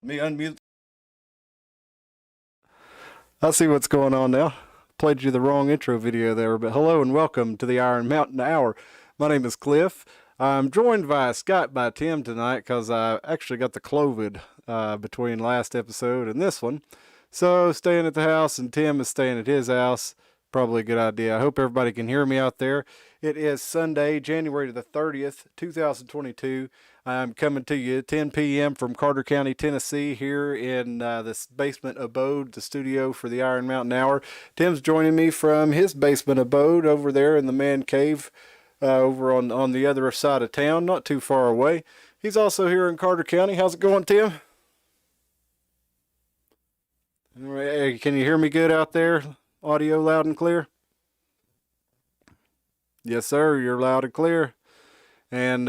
Me unmute. I see what's going on now. Played you the wrong intro video there, but hello and welcome to the Iron Mountain Hour. My name is Cliff. I'm joined via Skype by Tim tonight because I actually got the COVID between last episode and this one. So staying at the house and Tim is staying at his house. Probably a good idea. I hope everybody can hear me out there. It is Sunday, January the 30th, 2022. I'm coming to you at 10 p.m. from Carter County, Tennessee, here in this basement abode, the studio for the Iron Mountain Hour. Tim's joining me from his basement abode over there in the man cave over on the other side of town, not too far away. He's also here in Carter County. How's it going, Tim? Hey, can you hear me good out there? Audio loud and clear? Yes, sir. You're loud and clear. And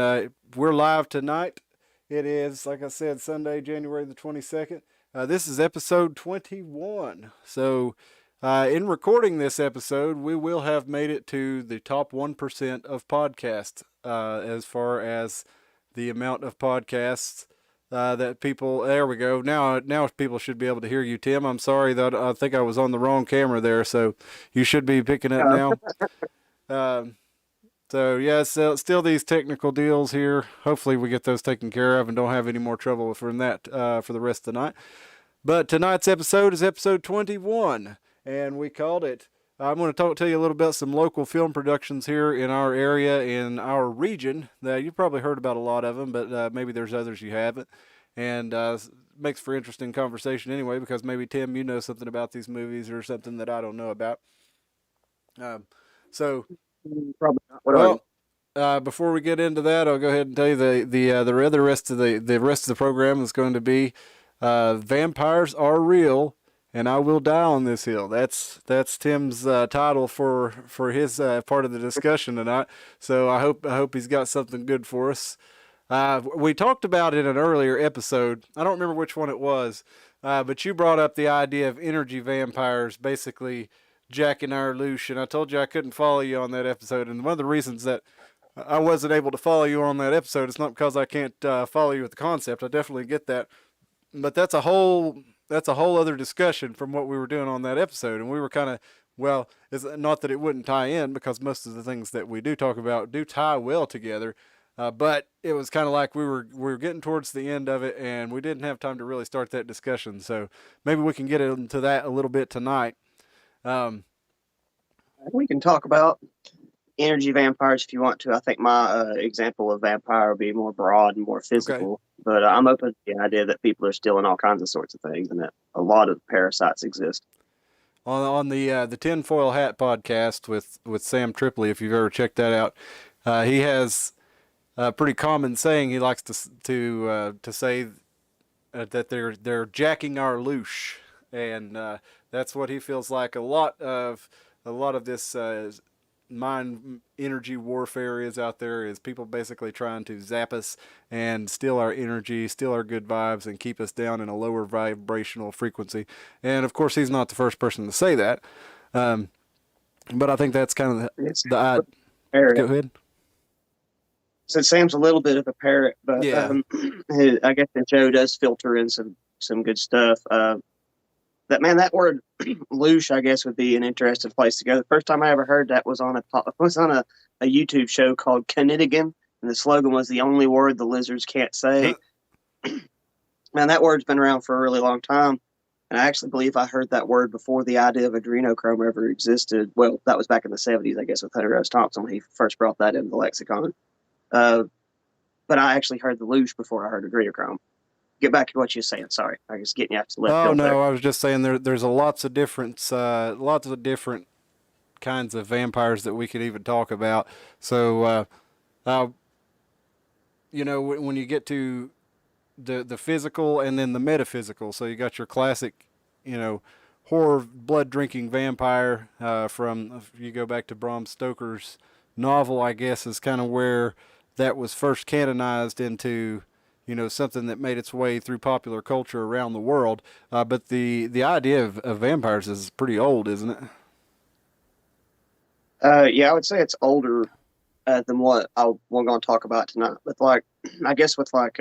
we're live tonight. It is, like I said, Sunday, January the 22nd. This is episode 21. So, in recording this episode, we will have made it to the top 1% of podcasts as far as the amount of podcasts that people. There we go. Now people should be able to hear you, Tim. I'm sorry that I think I was on the wrong camera there, so you should be picking up now. So yeah, still these technical deals here. Hopefully we get those taken care of and don't have any more trouble from that for the rest of the night. But tonight's episode is episode 21, and we called it. I'm going to tell you a little about some local film productions here in our area, in our region. That you've probably heard about a lot of them, but maybe there's others you haven't. And makes for interesting conversation anyway, because maybe Tim, you know something about these movies or something that I don't know about. So. Probably not. What about Before we get into that, I'll go ahead and tell you the rest of the rest of the program is going to be vampires are real, and I will die on this hill. That's Tim's title for his part of the discussion tonight. So I hope he's got something good for us. We talked about it in an earlier episode. I don't remember which one it was, but you brought up the idea of energy vampires, basically jacking our loose, and I told you I couldn't follow you on that episode. And one of the reasons that I wasn't able to follow you on that episode is not because I can't follow you with the concept. I definitely get that, but that's a whole other discussion from what we were doing on that episode. And we were kind of, well, it's not that it wouldn't tie in, because most of the things that we do talk about do tie well together. But it was kind of like we were getting towards the end of it, and we didn't have time to really start that discussion. So maybe we can get into that a little bit tonight. we can talk about energy vampires if you want to. I think my example of vampire would be more broad and more physical, Okay. but I'm open to the idea that people are stealing all kinds of sorts of things and that a lot of parasites exist. On the Tinfoil Hat podcast with Sam Tripoli, if you've ever checked that out, he has a pretty common saying. He likes to say that they're jacking our loosh, and that's what he feels like. A lot of this mind energy warfare is out there, is people basically trying to zap us and steal our energy, steal our good vibes, and keep us down in a lower vibrational frequency. And of course, he's not the first person to say that. But I think that's kind of It's the go parrot. ahead. So Sam's a little bit of a parrot, but Yeah. I guess the show does filter in some good stuff. That word loosh, I guess, would be an interesting place to go. The first time I ever heard that was on a YouTube show called Knittigan, and the slogan was "The only word the lizards can't say." Man, that word's been around for a really long time, and I actually believe I heard that word before the idea of adrenochrome ever existed. Well, that was back in the '70s, I guess, with Hunter S. Thompson when he first brought that into the lexicon. Uh, but I actually heard the loosh before I heard adrenochrome. Get back to what you were saying. Sorry, I was getting you out to left Oh field there. no, I was just saying there's lots of different kinds of vampires that we could even talk about. So uh, when you get to the physical and then the metaphysical, so you got your classic, horror blood drinking vampire from, if you go back to Bram Stoker's novel, I guess is kind of where that was first canonized into something that made its way through popular culture around the world. But the idea of vampires is pretty old, isn't it? Yeah, I would say it's older we're going to talk about tonight. But like, I guess with like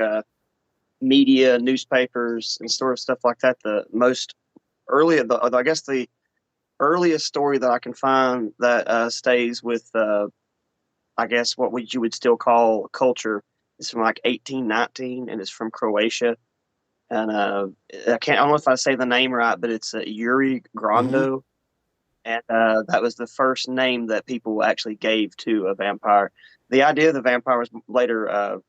media, newspapers, and sort of stuff like that. The most early, I guess the earliest story that I can find that stays with, I guess what you would still call culture, is from like 1819, and it's from Croatia. And I don't know if I say the name right, but it's Yuri Mm-hmm. Grando, and that was the first name that people actually gave to a vampire. The idea of the vampire was later.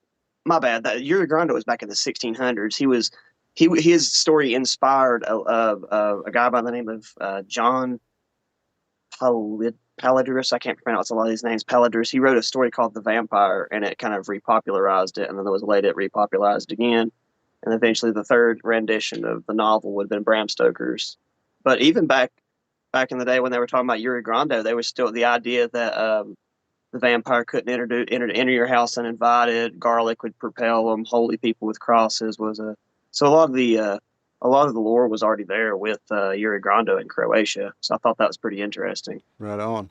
My bad. That Yuri Grando was back in the 1600s. His story inspired a guy by the name of John Palladurus. I can't pronounce a lot of these names. Palladurus. He wrote a story called The Vampire, and it kind of repopularized it. And then there was later it repopularized again, and eventually the third rendition of the novel would have been Bram Stoker's. But even back in the day when they were talking about Yuri Grando, there was still the idea that the vampire couldn't enter your house uninvited. Garlic would propel them. Holy people with crosses was a so a lot of the lore was already there with Yuri Grando in Croatia. So I thought that was pretty interesting. Right on.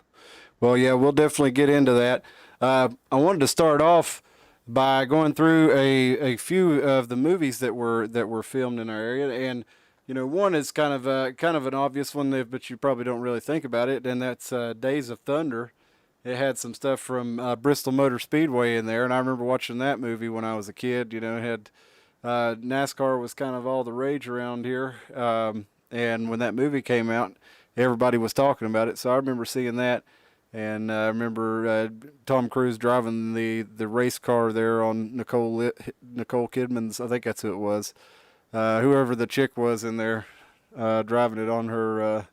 Well, yeah, we'll definitely get into that. I wanted to start off by going through a few of the movies that were filmed in our area, and one is kind of an obvious one, but you probably don't really think about it, and that's Days of Thunder. It had some stuff from Bristol Motor Speedway in there, and I remember watching that movie when I was a kid. It had NASCAR was kind of all the rage around here, and when that movie came out, everybody was talking about it. So I remember seeing that, and I remember Tom Cruise driving the race car there on Nicole Kidman's. I think that's who it was. Whoever the chick was in there, driving it on her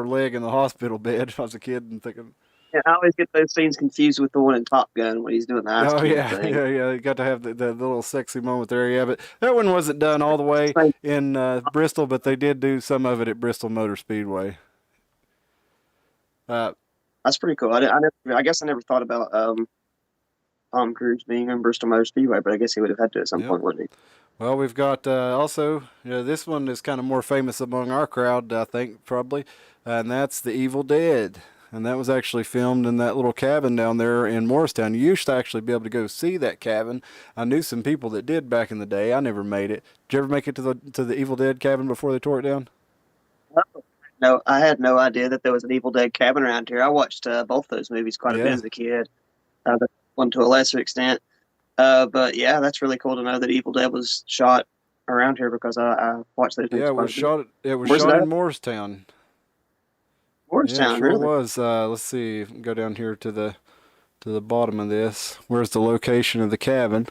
leg in the hospital bed. I was a kid and thinking, Yeah, I always get those scenes confused with the one in Top Gun when he's doing the Ice oh Cube yeah, thing. yeah, yeah. You got to have the little sexy moment there. Yeah, but that one wasn't done all the way Same. in Bristol, but they did do some of it at Bristol Motor Speedway. Uh, That's pretty cool. I guess I never thought about Tom Cruise being in Bristol Motor Speedway, but I guess he would have had to at some yep. point, wouldn't Well, we've got also, this one is kind of more famous among our crowd, I think, probably, and that's The Evil Dead. And that was actually filmed in that little cabin down there in Morristown. You used to actually be able to go see that cabin. I knew some people that did back in the day. I never made it. Did you ever make it to the Evil Dead cabin before they tore it down? he? No, I had no idea that there was an Evil Dead cabin around here. I watched both those movies quite a bit Yeah. as a kid. The one to a lesser extent. But yeah, that's really cool to know that Evil Dead was shot around here because I watched those Yeah, movies quite a bit. it was Where's it shot at? in Morristown. Yeah, it Morristown, sure really? was. Let's see. Go down here to the bottom of this. Where's the location of the cabin?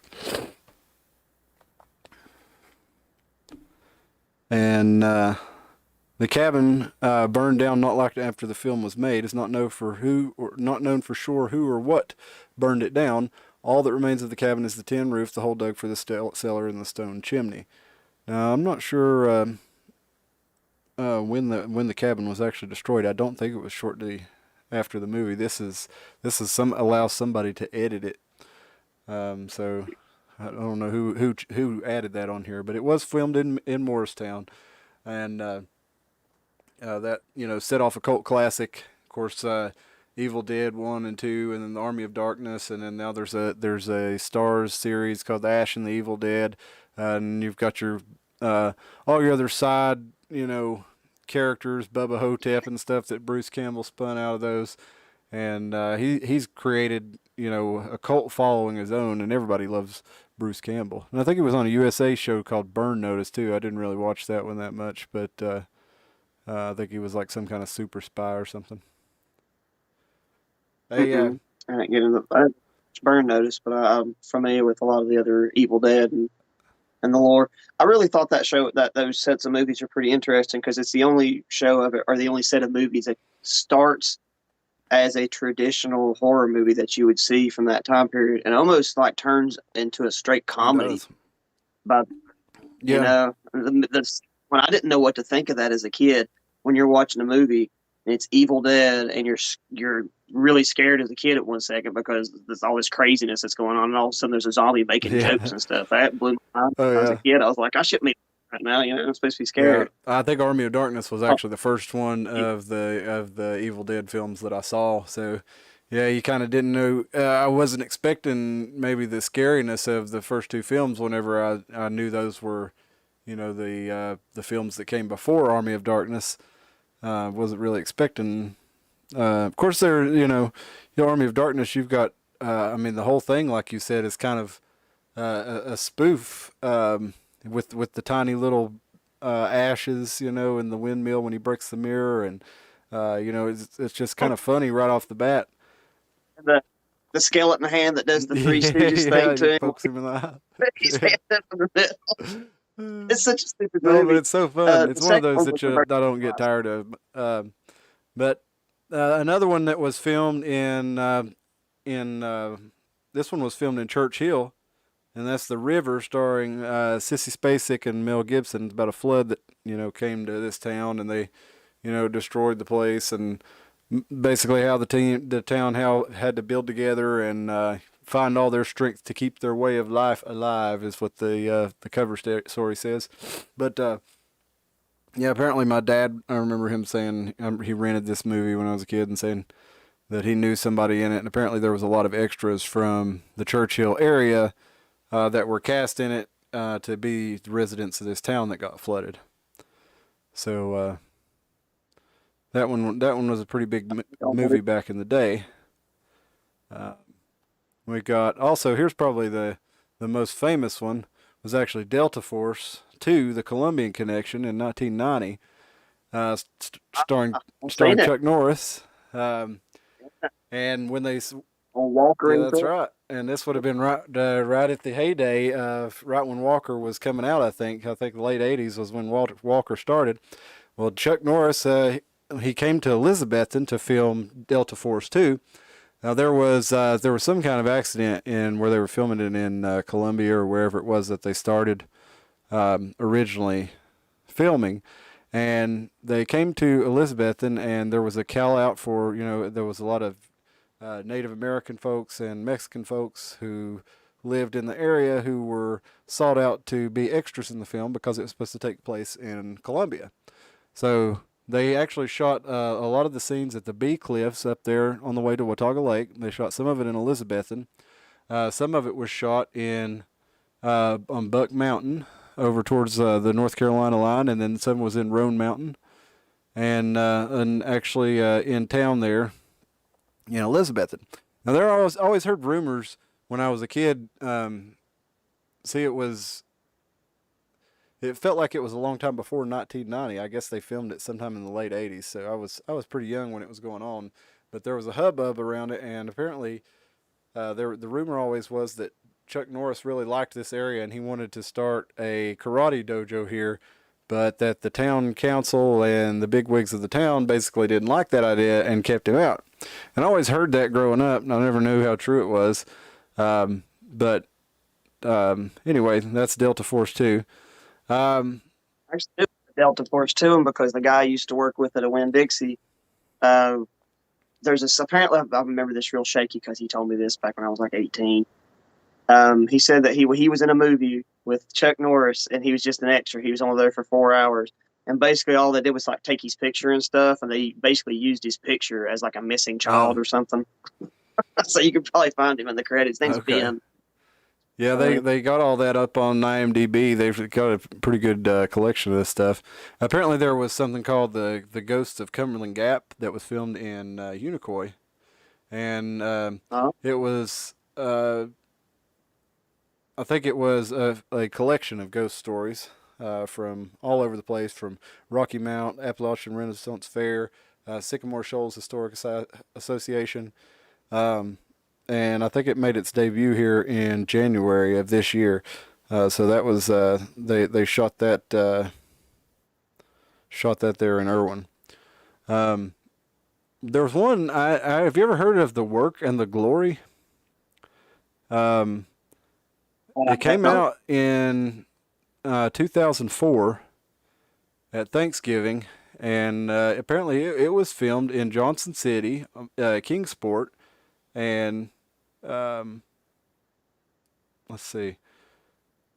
And the cabin burned down not long after the film was made. It's not known for sure who or what burned it down. All that remains of the cabin is the tin roof, the hole dug for the cellar, and the stone chimney. Now, I'm not sure when the cabin was actually destroyed. I don't think it was shortly after the movie. This is some allows somebody to edit it. So I don't know who added that on here, but it was filmed in Morristown, and that set off a cult classic. Of course, Evil Dead 1 and 2, and then the Army of Darkness, and then now there's a Stars series called The Ash and the Evil Dead, and you've got your all your other side characters, Bubba Hotep and stuff that Bruce Campbell spun out of those, and he's created a cult following his own, and everybody loves Bruce Campbell. And I think he was on a USA show called Burn Notice too. I didn't really watch that one that much, but I think he was like some kind of super spy or something. Hey, Mm-mm. I didn't get into I didn't watch Burn Notice, but I'm familiar with a lot of the other Evil Dead and the lore. I really thought that those sets of movies are pretty interesting because it's the only show of it or the only set of movies that starts as a traditional horror movie that you would see from that time period and almost like turns into a straight it comedy. does. But Yeah, when I didn't know what to think of that as a kid, when you're watching a movie and it's Evil Dead and you're really scared as a kid at one second because there's all this craziness that's going on, and all of a sudden there's a zombie making jokes yeah. and stuff. That blew my mind. Oh When I was a yeah. kid, I was like, I shouldn't be right now. I'm supposed to be Yeah, scared. I think Army of Darkness was Oh, actually the first one of the Evil Dead films that I saw. So, Yeah, you kind of didn't know. I wasn't expecting maybe the scariness of the first two films. Whenever I knew those were, the films that came before Army of Darkness. Wasn't really expecting. Of course, the Army of Darkness. You've got. I mean, the whole thing, like you said, is kind of a spoof with the tiny little ashes, in the windmill when he breaks the mirror, and it's just kind of funny right off the bat. The the skeleton hand that does the Three Stooges thing Yeah, he to him. pokes him in the eye. He's hand up in the middle. It's such a stupid No, but movie. it's so fun. The It's one of second those one that was the I don't get tired of. But another one that was filmed in this one was filmed in Church Hill, and that's The River, starring Sissy Spacek and Mel Gibson. It's about a flood that came to this town, and they destroyed the place, and basically how the town how had to build together and find all their strength to keep their way of life alive is what the cover story says. But yeah, apparently my dad, I remember him saying he rented this movie when I was a kid and saying that he knew somebody in it, and apparently there was a lot of extras from the Churchill area that were cast in it to be the residents of this town that got flooded. So that one was a pretty big movie back in the day. Uh, we got also, here's probably the most famous one, was actually Delta Force 2: The Colombian Connection in 1990, starring I've seen it. Chuck Norris. And when they On Walker Yeah, and that's stuff. right. And this would have been right at the heyday of right when Walker was coming out. I think the late '80s was when Walker started. Well, Chuck Norris he came to Elizabethton to film Delta Force 2. Now there was some kind of accident in where they were filming it in Colombia or wherever it was that they started originally filming, and they came to Elizabethton, and there was a call out for there was a lot of Native American folks and Mexican folks who lived in the area who were sought out to be extras in the film because it was supposed to take place in Colombia. So they actually shot a lot of the scenes at the Bee Cliffs up there on the way to Watauga Lake. They shot some of it in Elizabethton. Some of it was shot in on Buck Mountain over towards the North Carolina line, and then some was in Roan Mountain, and actually in town there in Elizabethton. Now there I always heard rumors when I was a kid. See, it felt like it was a long time before 1990. I guess they filmed it sometime in the late '80s, so I was pretty young when it was going on. But there was a hubbub around it, and apparently, the rumor always was that Chuck Norris really liked this area, and he wanted to start a karate dojo here, but that the town council and the bigwigs of the town basically didn't like that idea and kept him out. And I always heard that growing up, and I never knew how true it was. But anyway, that's Delta Force 2. I used to do Delta Force to him because the guy I used to work with at a Winn Dixie. Uh, there's this apparently I remember this real shaky because he told me this back when I was like 18. He said that he was in a movie with Chuck Norris and he was just an extra. He was only there for 4 hours, and basically all they did was like take his picture and stuff, and they basically used his picture as like a missing child Oh, or something. So you could probably find him in the credits. His name's okay. Ben. Yeah, Uh, they got all that up on IMDb. They've got a pretty good collection of this stuff. Apparently, there was something called the Ghost of Cumberland Gap that was filmed in Unicoi, and uh, it was I think it was a collection of ghost stories from all over the place, from Rocky Mount, Appalachian Renaissance Fair, Sycamore Shoals Historic Association, um, and I think it made its debut here in January of this year. So that was they shot that there in Irwin. Um, there was one. I have you ever heard of The Work and the Glory? Um, it came no, out in 2004 at Thanksgiving, and apparently it was filmed in Johnson City, Kingsport, and um, let's see,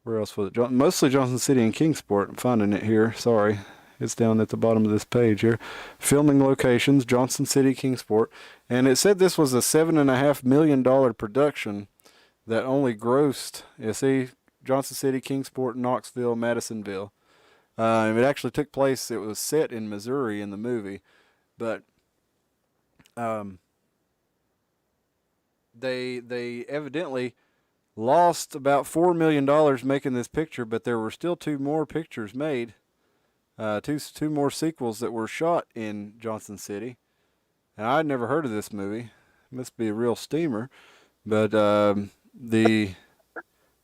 where else was it? Mostly Johnson City and Kingsport. I'm finding it here. Sorry, It's down at the bottom of this page here. Filming locations, Johnson City, Kingsport. And it said this was a $7.5 million production that only grossed, you see, Johnson City, Kingsport, Knoxville, Madisonville. It actually took place, it was set in Missouri in the movie, but they evidently lost about $4 million making this picture, but there were still two more pictures made, two more sequels that were shot in Johnson City. And I'd never heard of this movie. It must be a real steamer. But the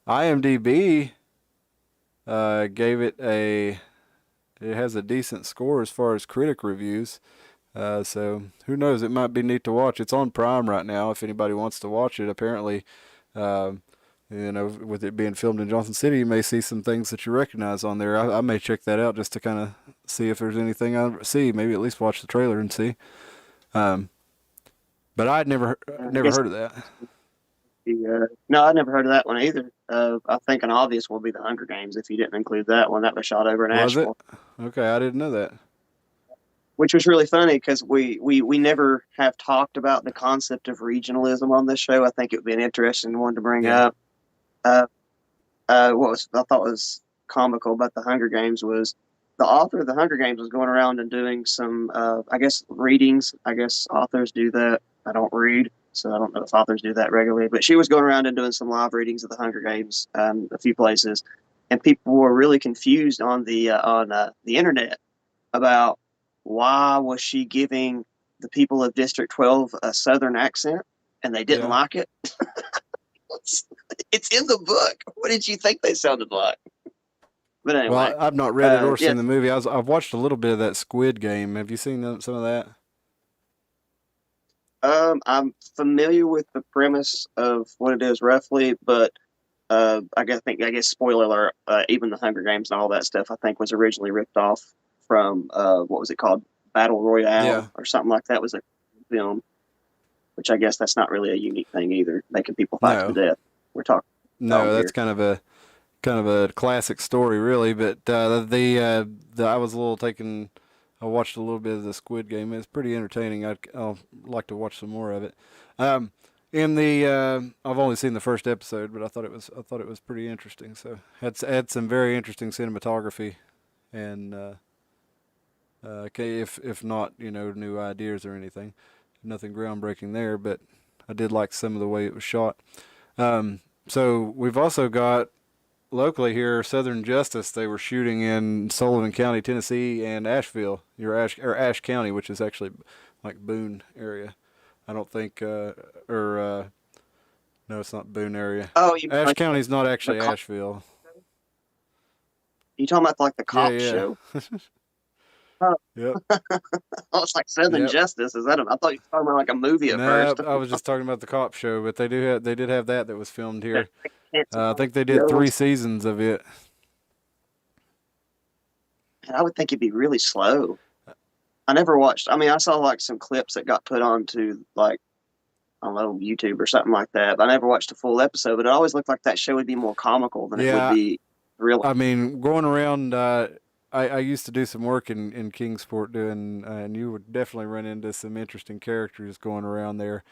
IMDb gave it it has a decent score as far as critic reviews. So who knows? It might be neat to watch. It's on Prime right now if anybody wants to watch it. Apparently, with it being filmed in Johnson City, you may see some things that you recognize on there. I may check that out just to kind of see if there's anything I see. Maybe at least watch the trailer and see. But I'd never heard of that. No, I'd never heard of that one either. I think an obvious one would be the Hunger Games if you didn't include that one. That was shot over in Asheville. Was it? Okay, I didn't know that. Which was really funny because we never have talked about the concept of regionalism on this show. I think it would be an interesting one to bring up. What I thought was comical about the Hunger Games was the author of the Hunger Games was going around and doing some, readings. I guess authors do that. I don't read, so I don't know if authors do that regularly. But she was going around and doing some live readings of the Hunger Games, a few places, and people were really confused on the internet about why was she giving the people of District 12 a Southern accent, and they didn't like it. It's in the book. What did you think they sounded like? But anyway, well, I've not read it or seen the movie. I've watched a little bit of that Squid Game. Have you seen some of that? I'm familiar with the premise of what it is roughly, but I guess spoiler alert, even the Hunger Games and all that stuff I think was originally ripped off from what was it called, Battle Royale or something like that. Was a film, which I guess that's not really a unique thing either, making people fight to death. We're talking. No, that's kind of a classic story, really. But I was a little taken. I watched a little bit of the Squid Game. It's pretty entertaining. I'll like to watch some more of it. I've only seen the first episode, but I thought it was pretty interesting. So had some very interesting cinematography, and if not new ideas or anything, nothing groundbreaking there. But I did like some of the way it was shot. So we've also got locally here, Southern Justice. They were shooting in Sullivan County, Tennessee, and Asheville, Ashe County, which is actually like Boone area. I don't think, no, it's not Boone area. Oh, Ashe County is not actually Asheville. You talking about like the cop show? Yep. Oh, it's like Southern Justice. Is that? I thought you were talking about like a movie at first. I was just talking about the cop show, but they did have that was filmed here. I think they did 3 seasons of it. And I would think it'd be really slow. I never watched. I mean, I saw like some clips that got put onto like, I don't know, YouTube or something like that. But I never watched a full episode. But it always looked like that show would be more comical than it would be real. I mean, going around, I used to do some work in Kingsport doing, and you would definitely run into some interesting characters going around there.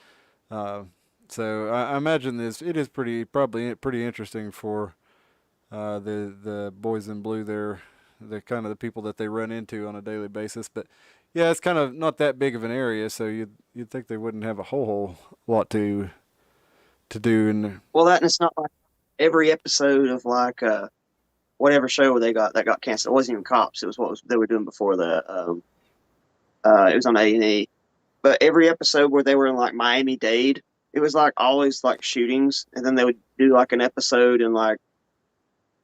So I imagine it is probably pretty interesting for the boys in blue there, the kind of the people that they run into on a daily basis. But yeah, it's kind of not that big of an area, so you'd think they wouldn't have a whole lot to do. Well, that, and it's not like every episode of like whatever show that got canceled. It wasn't even Cops. It was what they were doing before that. It was on A&E. But every episode where they were in like Miami-Dade, it was like always like shootings, and then they would do like an episode in like,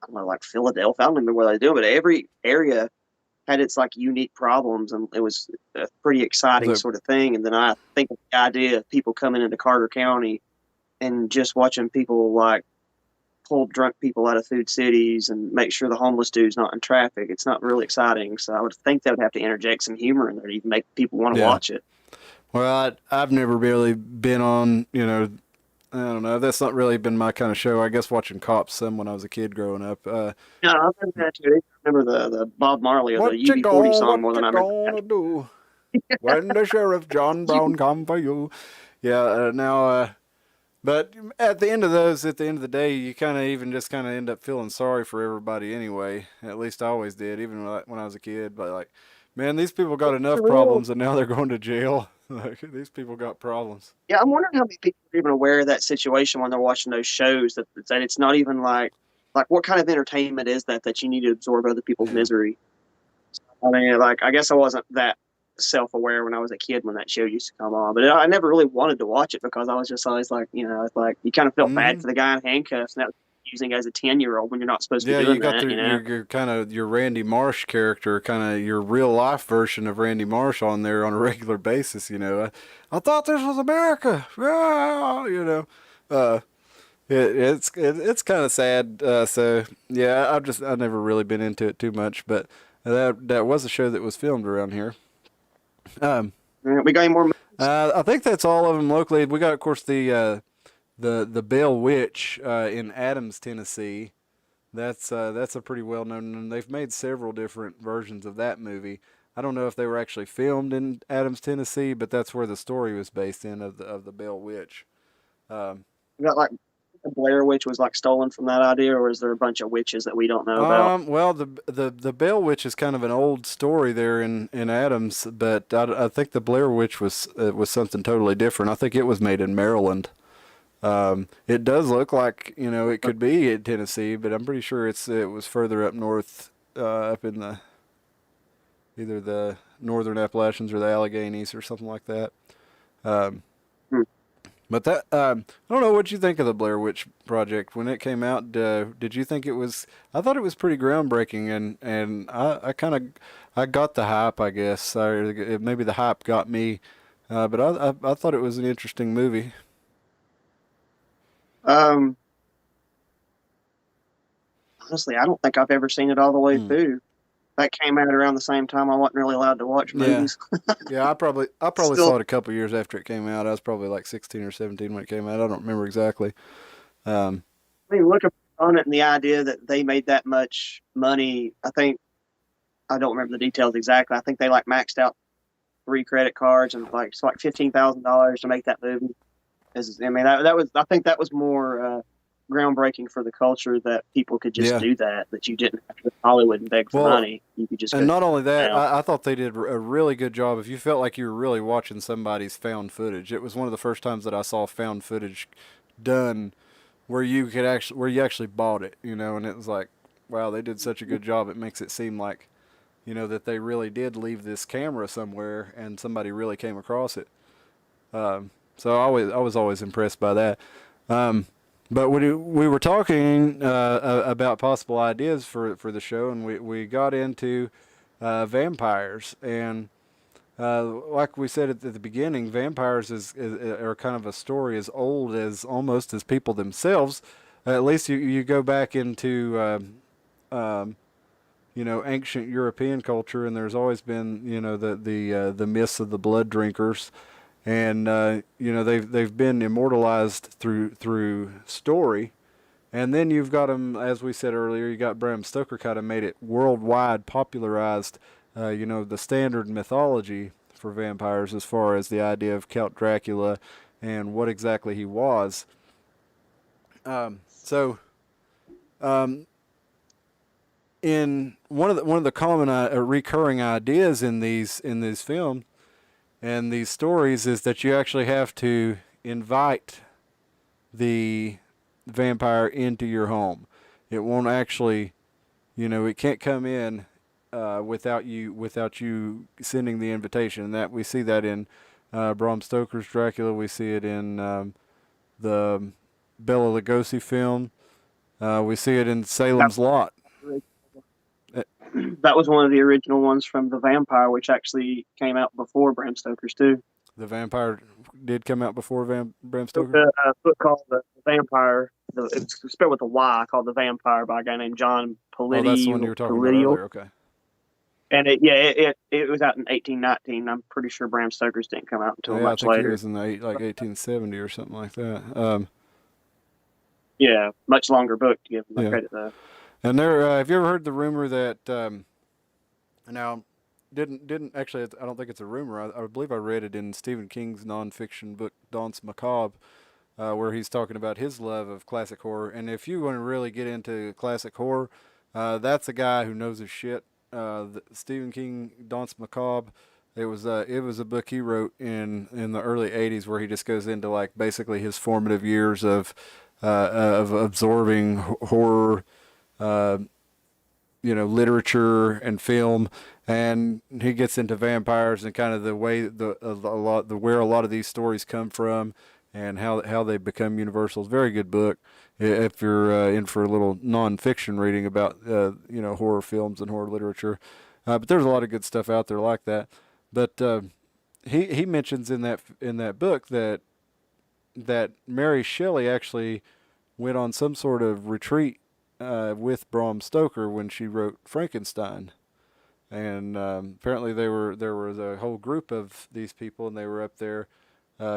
I don't know, like Philadelphia. I don't remember what they do, but every area had its like unique problems, and it was a pretty exciting sort of thing. And then I think the idea of people coming into Carter County and just watching people like pull drunk people out of food cities and make sure the homeless dude's not in traffic, it's not really exciting. So I would think they would have to interject some humor in there to even make people want to watch it. Well, I've never really been on, I don't know. That's not really been my kind of show. I guess watching Cops some when I was a kid growing up. Yeah, I remember that too. I remember the Bob Marley or the UB40 song more than I remember that. Gonna do when the sheriff John Brown come for you? Yeah. But at the end of those, at the end of the day, you kind of even just kind of end up feeling sorry for everybody anyway. At least I always did, even when I was a kid. But like, man, these people got enough For real. problems, and now they're going to jail. Like, these people got problems. Yeah, I'm wondering how many people are even aware of that situation when they're watching those shows. That it's not even like what kind of entertainment is that you need to absorb other people's Yeah. misery. I mean, like I guess I wasn't that self-aware when I was a kid when that show used to come on, but I never really wanted to watch it because I was just always like, it's like you kind of felt bad Hmm. for the guy in handcuffs, and that was using as a 10-year-old when you're not supposed to Yeah, be you doing got that, your kind of your Randy Marsh character, kind of your real life version of Randy Marsh on there on a regular basis. I thought this was America. Ah, uh, it's kind of sad. So yeah, I've never really been into it too much, but that was a show that was filmed around here. Um, We got any more? I think that's all of them locally. We got, of course, the Bell Witch in Adams, Tennessee. That's a pretty well known, and they've made several different versions of that movie. I don't know if they were actually filmed in Adams, Tennessee, but that's where the story was based in of the Bell Witch. Um, We got like the Blair Witch was like stolen from that idea, or is there a bunch of witches that we don't know about? well, the Bell Witch is kind of an old story there in Adams, but I think the Blair Witch was something totally different. I think it was made in Maryland. It does look like it could be in Tennessee, but I'm pretty sure it was further up north, up in the either the northern Appalachians or the Alleghenies or something like that. Um, Hmm. but I don't know what you think of the Blair Witch Project when it came out. Did you think it was? I thought it was pretty groundbreaking, and I kind of I got the hype, I guess. Maybe the hype got me, but I thought it was an interesting movie. Um, Honestly, I don't think I've ever seen it all the way Hmm. through. That came out around the same time I wasn't really allowed to watch Yeah. movies. Yeah, I probably Still, saw it a couple years after it came out. I was probably like 16 or 17 when it came out. I don't remember exactly. Um, I mean, looking on it and the idea that they made that much money, I don't remember the details exactly. I think they like maxed out 3 credit cards and like it's like $15,000 to make that movie. I mean, that was I think that was more groundbreaking for the culture that people could just yeah. do that you didn't have to go to Hollywood and beg for Well, money. You could just go and not only that, now. I thought they did a really good job. If you felt like you were really watching somebody's found footage, it was one of the first times that I saw found footage done where you actually bought it, and it was like, wow, they did such a good job. It makes it seem like, that they really did leave this camera somewhere and somebody really came across it. So I was always impressed by that. Um, but we were talking about possible ideas for the show, and we got into vampires, and like we said at the beginning, vampires are kind of a story as old as almost as people themselves. At least you go back into um, ancient European culture, and there's always been the myths of the blood drinkers, and they've been immortalized through story. And then you've got them, as we said earlier, you got Bram Stoker kind of made it worldwide, popularized, the standard mythology for vampires as far as the idea of Count Dracula and what exactly he was. So, um, in one of the common recurring ideas in these films and these stories is that you actually have to invite the vampire into your home. It won't actually, it can't come in without you sending the invitation. And that we see that in Bram Stoker's Dracula. We see it in the Bela Lugosi film. We see it in Salem's Lot. Uh, That was one of the original ones from The Vampire, which actually came out before Bram Stoker's too. The vampire did come out before Bram There's Stoker. a book called The Vampire. It's spelled with a Y, called The Vampire by a guy named John Oh, that's the one you were talking about Polidio. earlier. Okay. And it was out in 1819. I'm pretty sure Bram Stoker's didn't come out until Yeah, I much think he later. was in like 1870 or something like that. Yeah, much longer book to give them Yeah. credit though. And there, have you ever heard the rumor that now didn't actually? I don't think it's a rumor. I believe I read it in Stephen King's nonfiction book Danse Macabre, where he's talking about his love of classic horror. And if you want to really get into classic horror, that's a guy who knows his shit. Stephen King, Danse Macabre. It was a book he wrote in the early '80s where he just goes into like basically his formative years of absorbing horror, uh, literature and film, and he gets into vampires and kind of the way the where a lot of these stories come from and how they become universal. It's a very good book if you're in for a little nonfiction reading about horror films and horror literature. But there's a lot of good stuff out there like that. But he mentions in that book that Mary Shelley actually went on some sort of retreat with Bram Stoker when she wrote Frankenstein. And apparently there was a whole group of these people, and they were up there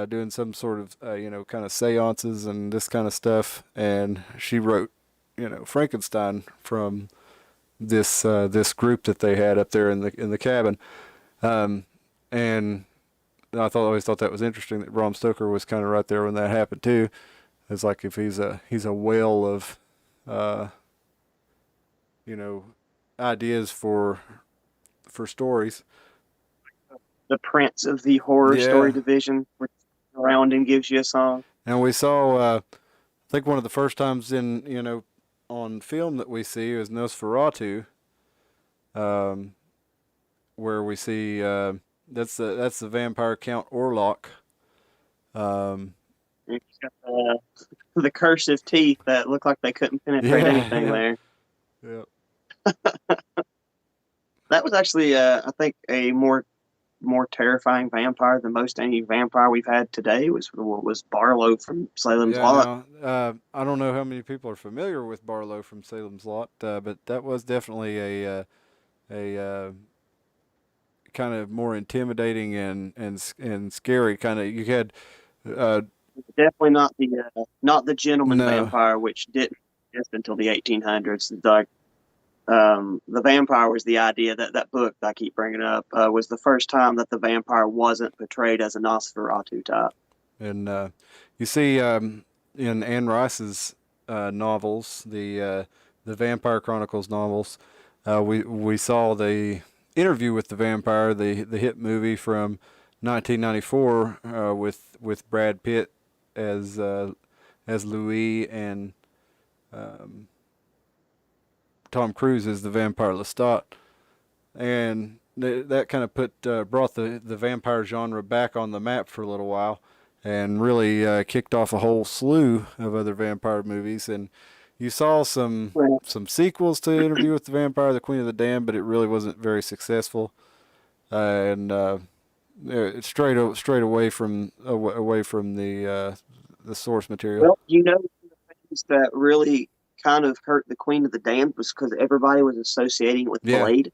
doing some sort of kind of seances and this kind of stuff. And she wrote Frankenstein from this group that they had up there in the cabin. Um, and always thought that was interesting that Bram Stoker was kind of right there when that happened too. It's like if he's a whale of uh, you know ideas for stories. The prince of the horror story Yeah, division, which around and gives you a song. and we saw. I think one of the first times in on film that we see is Nosferatu, um, where we see that's the vampire Count Orlok. Um, He's got the cursive teeth that look like they couldn't penetrate anything yeah, there. yeah, That was actually, I think, a more terrifying vampire than most any vampire we've had today was Barlow from Salem's yeah. Lot. Now, I don't know how many people are familiar with Barlow from Salem's Lot, but that was definitely a kind of more intimidating and scary kind of. You had uh, Definitely not the gentleman no, vampire, which didn't exist until the 1800s. Like the vampire was the idea that book that I keep bringing up was the first time that the vampire wasn't portrayed as a Nosferatu type. and you see in Anne Rice's novels, the Vampire Chronicles novels, we saw the Interview with the Vampire, the hit movie from 1994 with Brad Pitt as Louis and um, Tom Cruise as the vampire Lestat, and that kind of brought the vampire genre back on the map for a little while, and really kicked off a whole slew of other vampire movies. And you saw some Well, some sequels to Interview with the Vampire, The Queen of the Damned, but it really wasn't very successful. And it's straight away from the source material. well, the things that really kind of hurt the Queen of the Damned was because everybody was associating it with Yeah. Blade.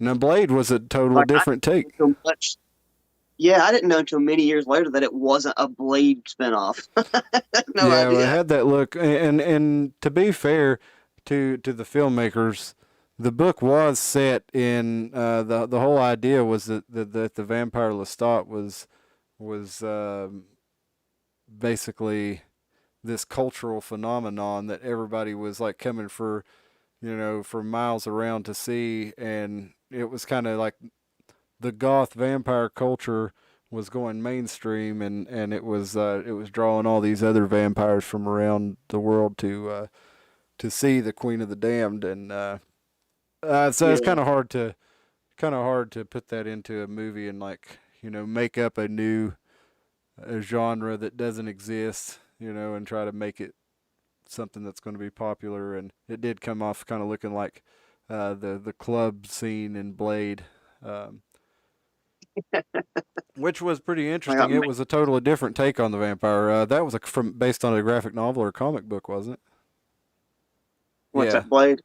Now Blade was a total Like different take. so much. Yeah, I didn't know until many years later that it wasn't a Blade spinoff. No Yeah, well, it idea. had that look, and to be fair to the filmmakers, the book was set in the whole idea was that the vampire Lestat was basically this cultural phenomenon that everybody was like coming for miles around to see, and it was kind of like the goth vampire culture was going mainstream, and it was drawing all these other vampires from around the world to see the Queen of the Damned, and so it's Yeah, kind of hard to put that into a movie and like make up a genre that doesn't exist, and try to make it something that's going to be popular. And it did come off kind of looking like the club scene in Blade. Um, which was pretty I got interesting. It was a totally different take on the vampire. That was based on a graphic novel or a comic book, wasn't it? what's Yeah. that Blade?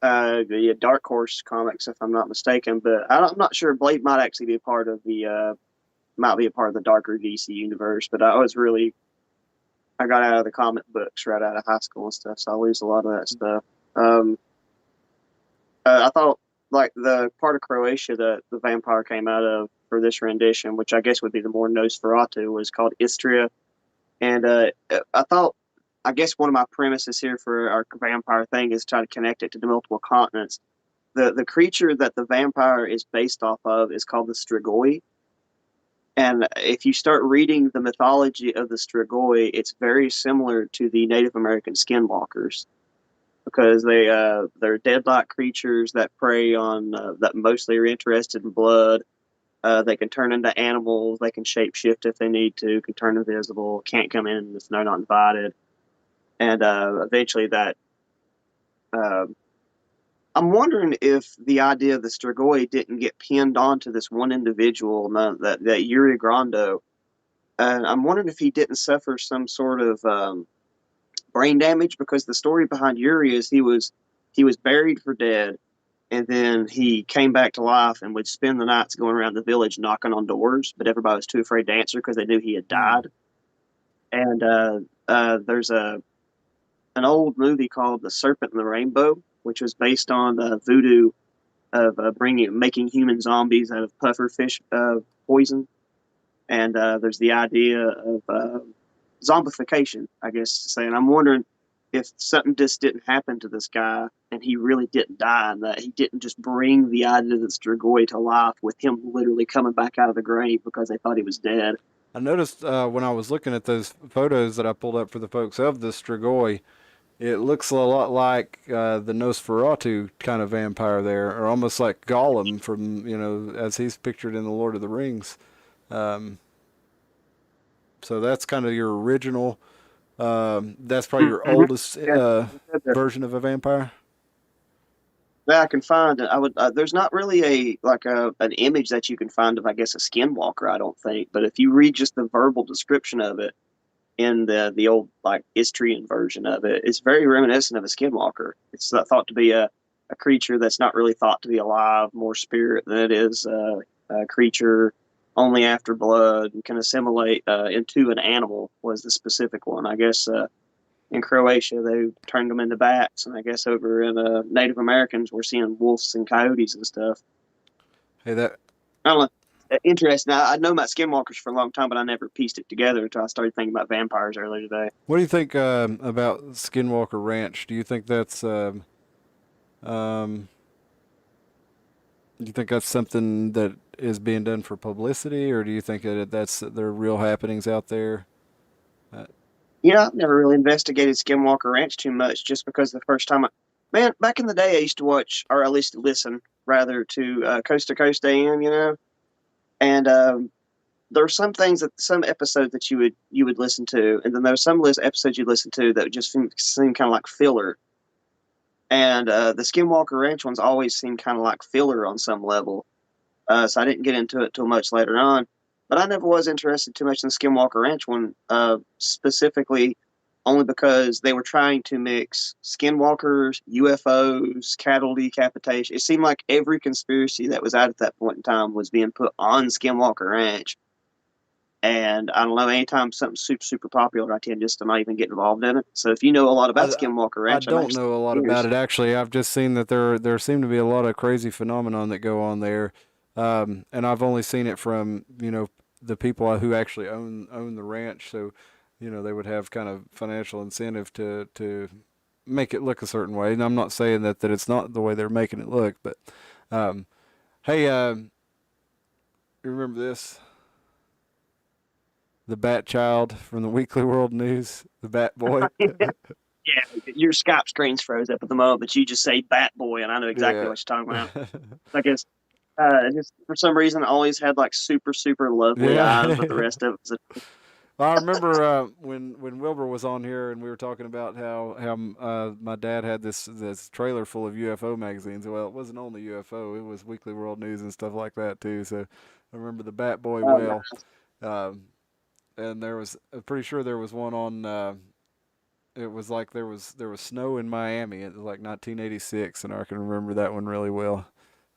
The Dark Horse comics, if I'm not mistaken. But I'm not sure. Blade might actually be a part of the might be a part of the darker DC universe. But I was really I got out of the comic books right out of high school and stuff, so I lose a lot of that stuff. Um, I thought like the part of Croatia that the vampire came out of for this rendition, which I guess would be the more Nosferatu, was called Istria. And I thought, I guess one of my premises here for our vampire thing is try to connect it to the multiple continents. The creature that the vampire is based off of is called the Strigoi. And if you start reading the mythology of the Strigoi, it's very similar to the Native American skinwalkers because they're deadlock creatures that prey on that mostly are interested in blood. They can turn into animals. They can shapeshift if they need to. Can turn invisible. Can't come in if they're not invited. And eventually, that uh, I'm wondering if the idea of the Strigoi didn't get pinned onto this one individual, that Yuri Grando. And I'm wondering if he didn't suffer some sort of brain damage because the story behind Yuri is he was buried for dead, and then he came back to life and would spend the nights going around the village knocking on doors, but everybody was too afraid to answer because they knew he had Hmm. died. And there's an old movie called The Serpent and the Rainbow, which was based on voodoo of making human zombies out of pufferfish poison. And there's the idea of zombification, I guess, to say. And I'm wondering if something just didn't happen to this guy and he really didn't die, and that he didn't just bring the idea of the Strigoi to life with him literally coming back out of the grave because they thought he was dead. I noticed when I was looking at those photos that I pulled up for the folks of the Strigoi, it looks a lot like the Nosferatu kind of vampire there, or almost like Gollum from, as he's pictured in the Lord of the Rings. Um, so that's kind of your original. That's probably your Mm-hmm. oldest Yeah, version of a vampire. that I can find. I would. There's not really an image that you can find of, I guess, a skinwalker. I don't think. But if you read just the verbal description of it in the old like Istrian version of it, it's very reminiscent of a skinwalker. It's thought to be a creature that's not really thought to be alive, more spirit than it is a creature only after blood and can assimilate into an animal. Was the specific one, I guess. In Croatia, they turned them into bats, and I guess over in Native Americans, we're seeing wolves and coyotes and stuff. Hey, that. I don't know. Interesting. I know about skinwalkers for a long time, but I never pieced it together until I started thinking about vampires earlier today. What do you think about Skinwalker Ranch? Do you think that's um, do you think that's something that is being done for publicity, or do you think that that's there are real happenings out there? Uh, I've never really investigated Skinwalker Ranch too much, just because the first time, man, back in the day, I used to watch, or at least listen, rather, to Coast AM, and there were some things that some episodes that you would listen to, and then there were some episodes you listen to that just seemed kind of like filler. And the Skinwalker Ranch ones always seemed kind of like filler on some level. So I didn't get into it till much later on. But I never was interested too much in the Skinwalker Ranch one, specifically only because they were trying to mix skinwalkers, UFOs, cattle decapitation. It seemed like every conspiracy that was out at that point in time was being put on Skinwalker Ranch. And I don't know, anytime something's super, super popular, I tend just to not even get involved in it. So if you know a lot about I Skinwalker I Ranch, I'm don't actually know a lot about curious. it actually. I've just seen that there seem to be a lot of crazy phenomenon that go on there, and I've only seen it from the people who actually own the ranch. So they would have kind of financial incentive to make it look a certain way. And I'm not saying that it's not the way they're making it look, but um, hey, you remember this? The Bat Child from the Weekly World News, the Bat Boy. Yeah, your Skype screen's froze up at the moment, but you just say Bat Boy, and I know exactly Yeah. what you're talking about. I guess just for some reason, always had like super, super lovely eyes, but the Yeah. rest of it was I remember when Wilbur was on here and we were talking about how my dad had this trailer full of UFO magazines. Well, it wasn't only UFO; it was Weekly World News and stuff like that too. So I remember the Bat Boy well, nice. um, and I'm pretty sure there was one on. It was like there was snow in Miami. It was like 1986, and I can remember that one really well.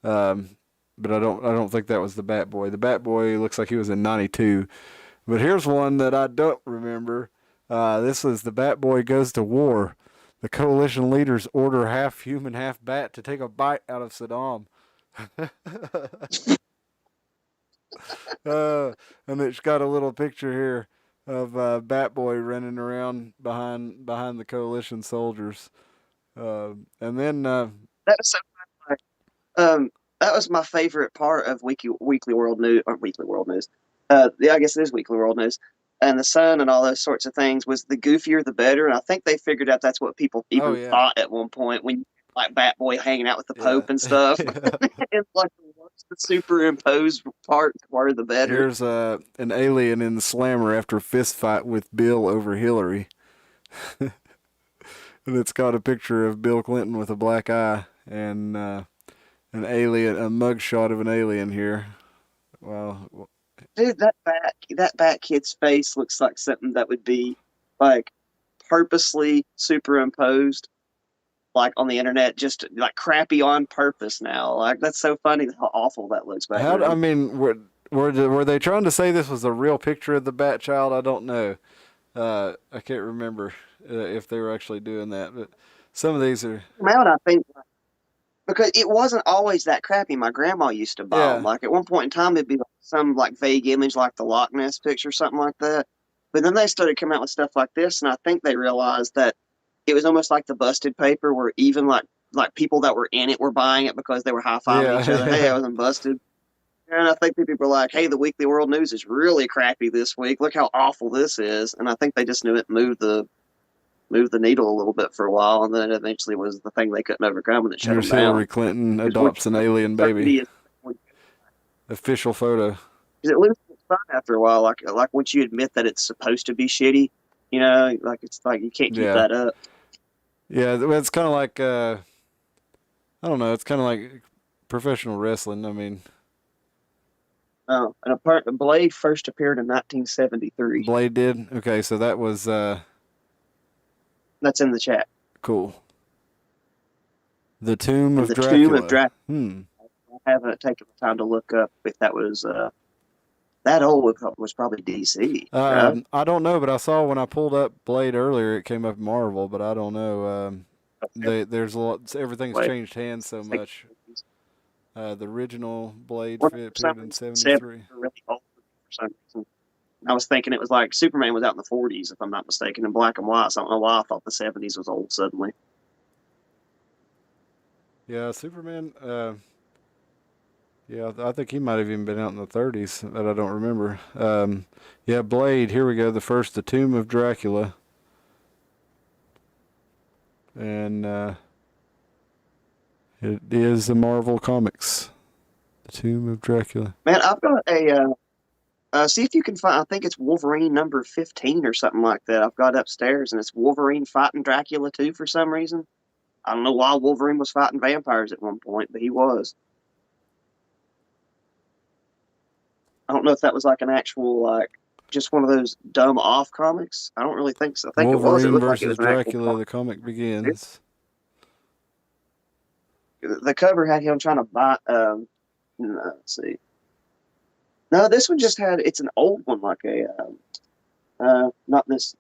Um, but I don't think that was the Bat Boy. The Bat Boy looks like he was in '92. But here's one that I don't remember. This was the Bat Boy goes to war. The coalition leaders order half human, half bat to take a bite out of Saddam. And it's got a little picture here of Bat Boy running around behind the coalition soldiers. And then That was so funny. Um, that was my favorite part of Weekly World News, or Weekly World News. Yeah, I guess it is Weekly World News. And the Sun and all those sorts of things was the goofier the better. And I think they figured out that's what people oh even yeah, thought at one point when like Bat Boy hanging out with the yeah, Pope and stuff. yeah. It's like the worse the superimposed part were the better. Here's an alien in the slammer after a fist fight with Bill over Hillary, and it's got a picture of Bill Clinton with a black eye and an alien, a mugshot of an alien here. Wow. Dude, that bat kid's face looks like something that would be like purposely superimposed like on the internet, just like crappy on purpose now. Like that's so funny how awful that looks back I then. mean, were they trying to say this was a real picture of the Bat Child? I don't know. I can't remember if they were actually doing that, but some of these are. Out, I think because it wasn't always that crappy. My grandma used to buy them. Yeah, Like at one point in time, it'd be like some like vague image, like the Loch Ness picture, something like that. But then they started coming out with stuff like this, and I think they realized that it was almost like the busted paper, where even like people that were in it were buying it because they were high fiving yeah, each other. Hey, I yeah. wasn't busted. And I think people were like, "Hey, the Weekly World News is really crappy this week. Look how awful this is." And I think they just knew it moved the needle a little bit for a while, and then it eventually was the thing they couldn't overcome, and it shut them Here's Hillary down. Clinton Because once adopts an alien baby. certainty is, Official photo. because it loses its fun after a while. Like once you admit that it's supposed to be shitty, like it's like you can't keep Yeah, that up. yeah. It's kind of like I don't know. It's kind of like professional wrestling. I mean, And apart, Blade first appeared in 1973. Blade did. Okay, so that was That's in the chat. cool. The Tomb And of the Tomb of Dracula. Dracula. Hmm. I haven't taken the time to look up if that was that old. Was probably DC, right? I don't know, but I saw when I pulled up Blade earlier, it came up Marvel, but I don't know. There's a lot. Everything's Blade. changed hands so much. The original Blade For appeared some in reason, '73. are really old for some reason. I was thinking it was like Superman was out in the 40s, if I'm not mistaken, in black and white. So I don't know why I thought the 70s was old suddenly. Yeah, Superman. Yeah, I think he might have even been out in the '30s, but I don't remember. Yeah, Blade. Here we go. The first, The Tomb of Dracula, and it is the Marvel Comics. The Tomb of Dracula. Man, I've got see if you can find, I think it's Wolverine number 15 or something like that. I've got upstairs, and it's Wolverine fighting Dracula too for some reason. I don't know why Wolverine was fighting vampires at one point, but he was. I don't know if that was like an actual, like, just one of those dumb off comics. I don't really think so. I think it was. It Wolverine looked like it versus was an actual Dracula. The comic comic. begins. The cover had him trying to buy. No, let's see. No, this one just had. It's an old one, like not this.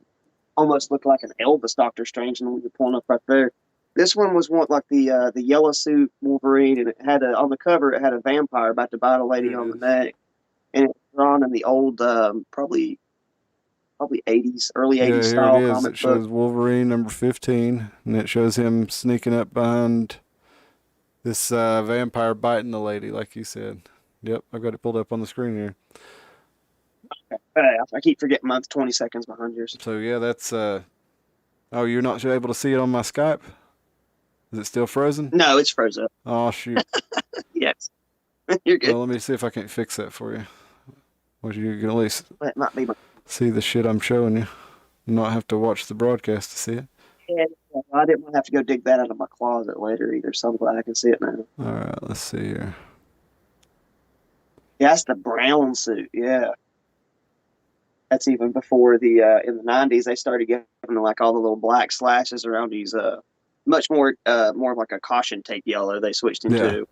Almost looked like an Elvis Doctor Strange, and when you're pulling up right there. This one was one like the yellow suit Wolverine, and it had on the cover it had a vampire about to bite a lady Here on it the is. neck, and it was drawn in the old probably 80s, early Yeah, 80s here it style is. comic It book. shows Wolverine number 15, and it shows him sneaking up behind this vampire biting the lady, like you said. Yep, I got it pulled up on the screen here. I keep forgetting mine's 20 seconds behind yours. So yeah, that's oh, you're not able to see it on my Skype? Is it still frozen? No, it's frozen. Oh shoot. Yes, you're good. Well, let me see if I can't fix that for you. Well, you can at least That might be my see the shit I'm showing you. Not have to watch the broadcast to see it. head. I didn't want to have to go dig that out of my closet later either, so I'm glad I can see it now. All right, let's see here. Yeah, that's the brown suit. Yeah, that's even before the in the 90s they started giving like all the little black slashes around these much more of like a caution tape yellow they switched Yeah. into.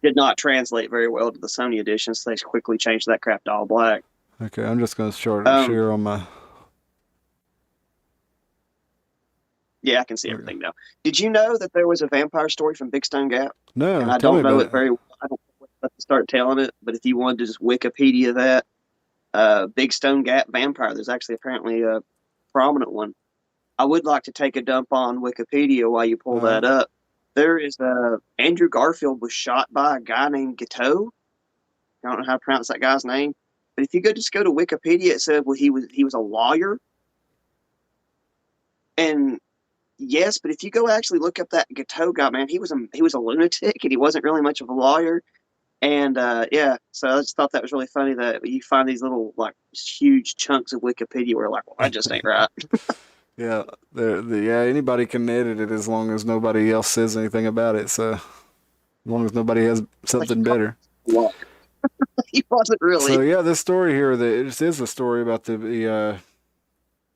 Did not translate very well to the Sony edition, so they quickly changed that crap to all black. Okay, I'm just gonna Um, share on my Yeah, I can see Okay. everything now. Did you know that there was a vampire story from Big Stone Gap? And No, I tell me don't know about it it. very well. I don't know what to start telling it, but if you wanted to just Wikipedia that, Big Stone Gap vampire, there's actually apparently a prominent one. I would like to take a dump on Wikipedia while you pull Uh, that up. There is Andrew Garfield was shot by a guy named Gateau. I don't know how to pronounce that guy's name, but if you go just go to Wikipedia, it said well he was a lawyer, and yes, but if you go actually look up that Gateau guy, man, he was a lunatic and he wasn't really much of a lawyer. And yeah, so I just thought that was really funny that you find these little like huge chunks of Wikipedia where like, well, that just ain't right. yeah, yeah. Anybody can edit it as long as nobody else says anything about it. So as long as nobody has Like he something called better. him a lawyer. He wasn't So really. yeah, this story here, this is a story about the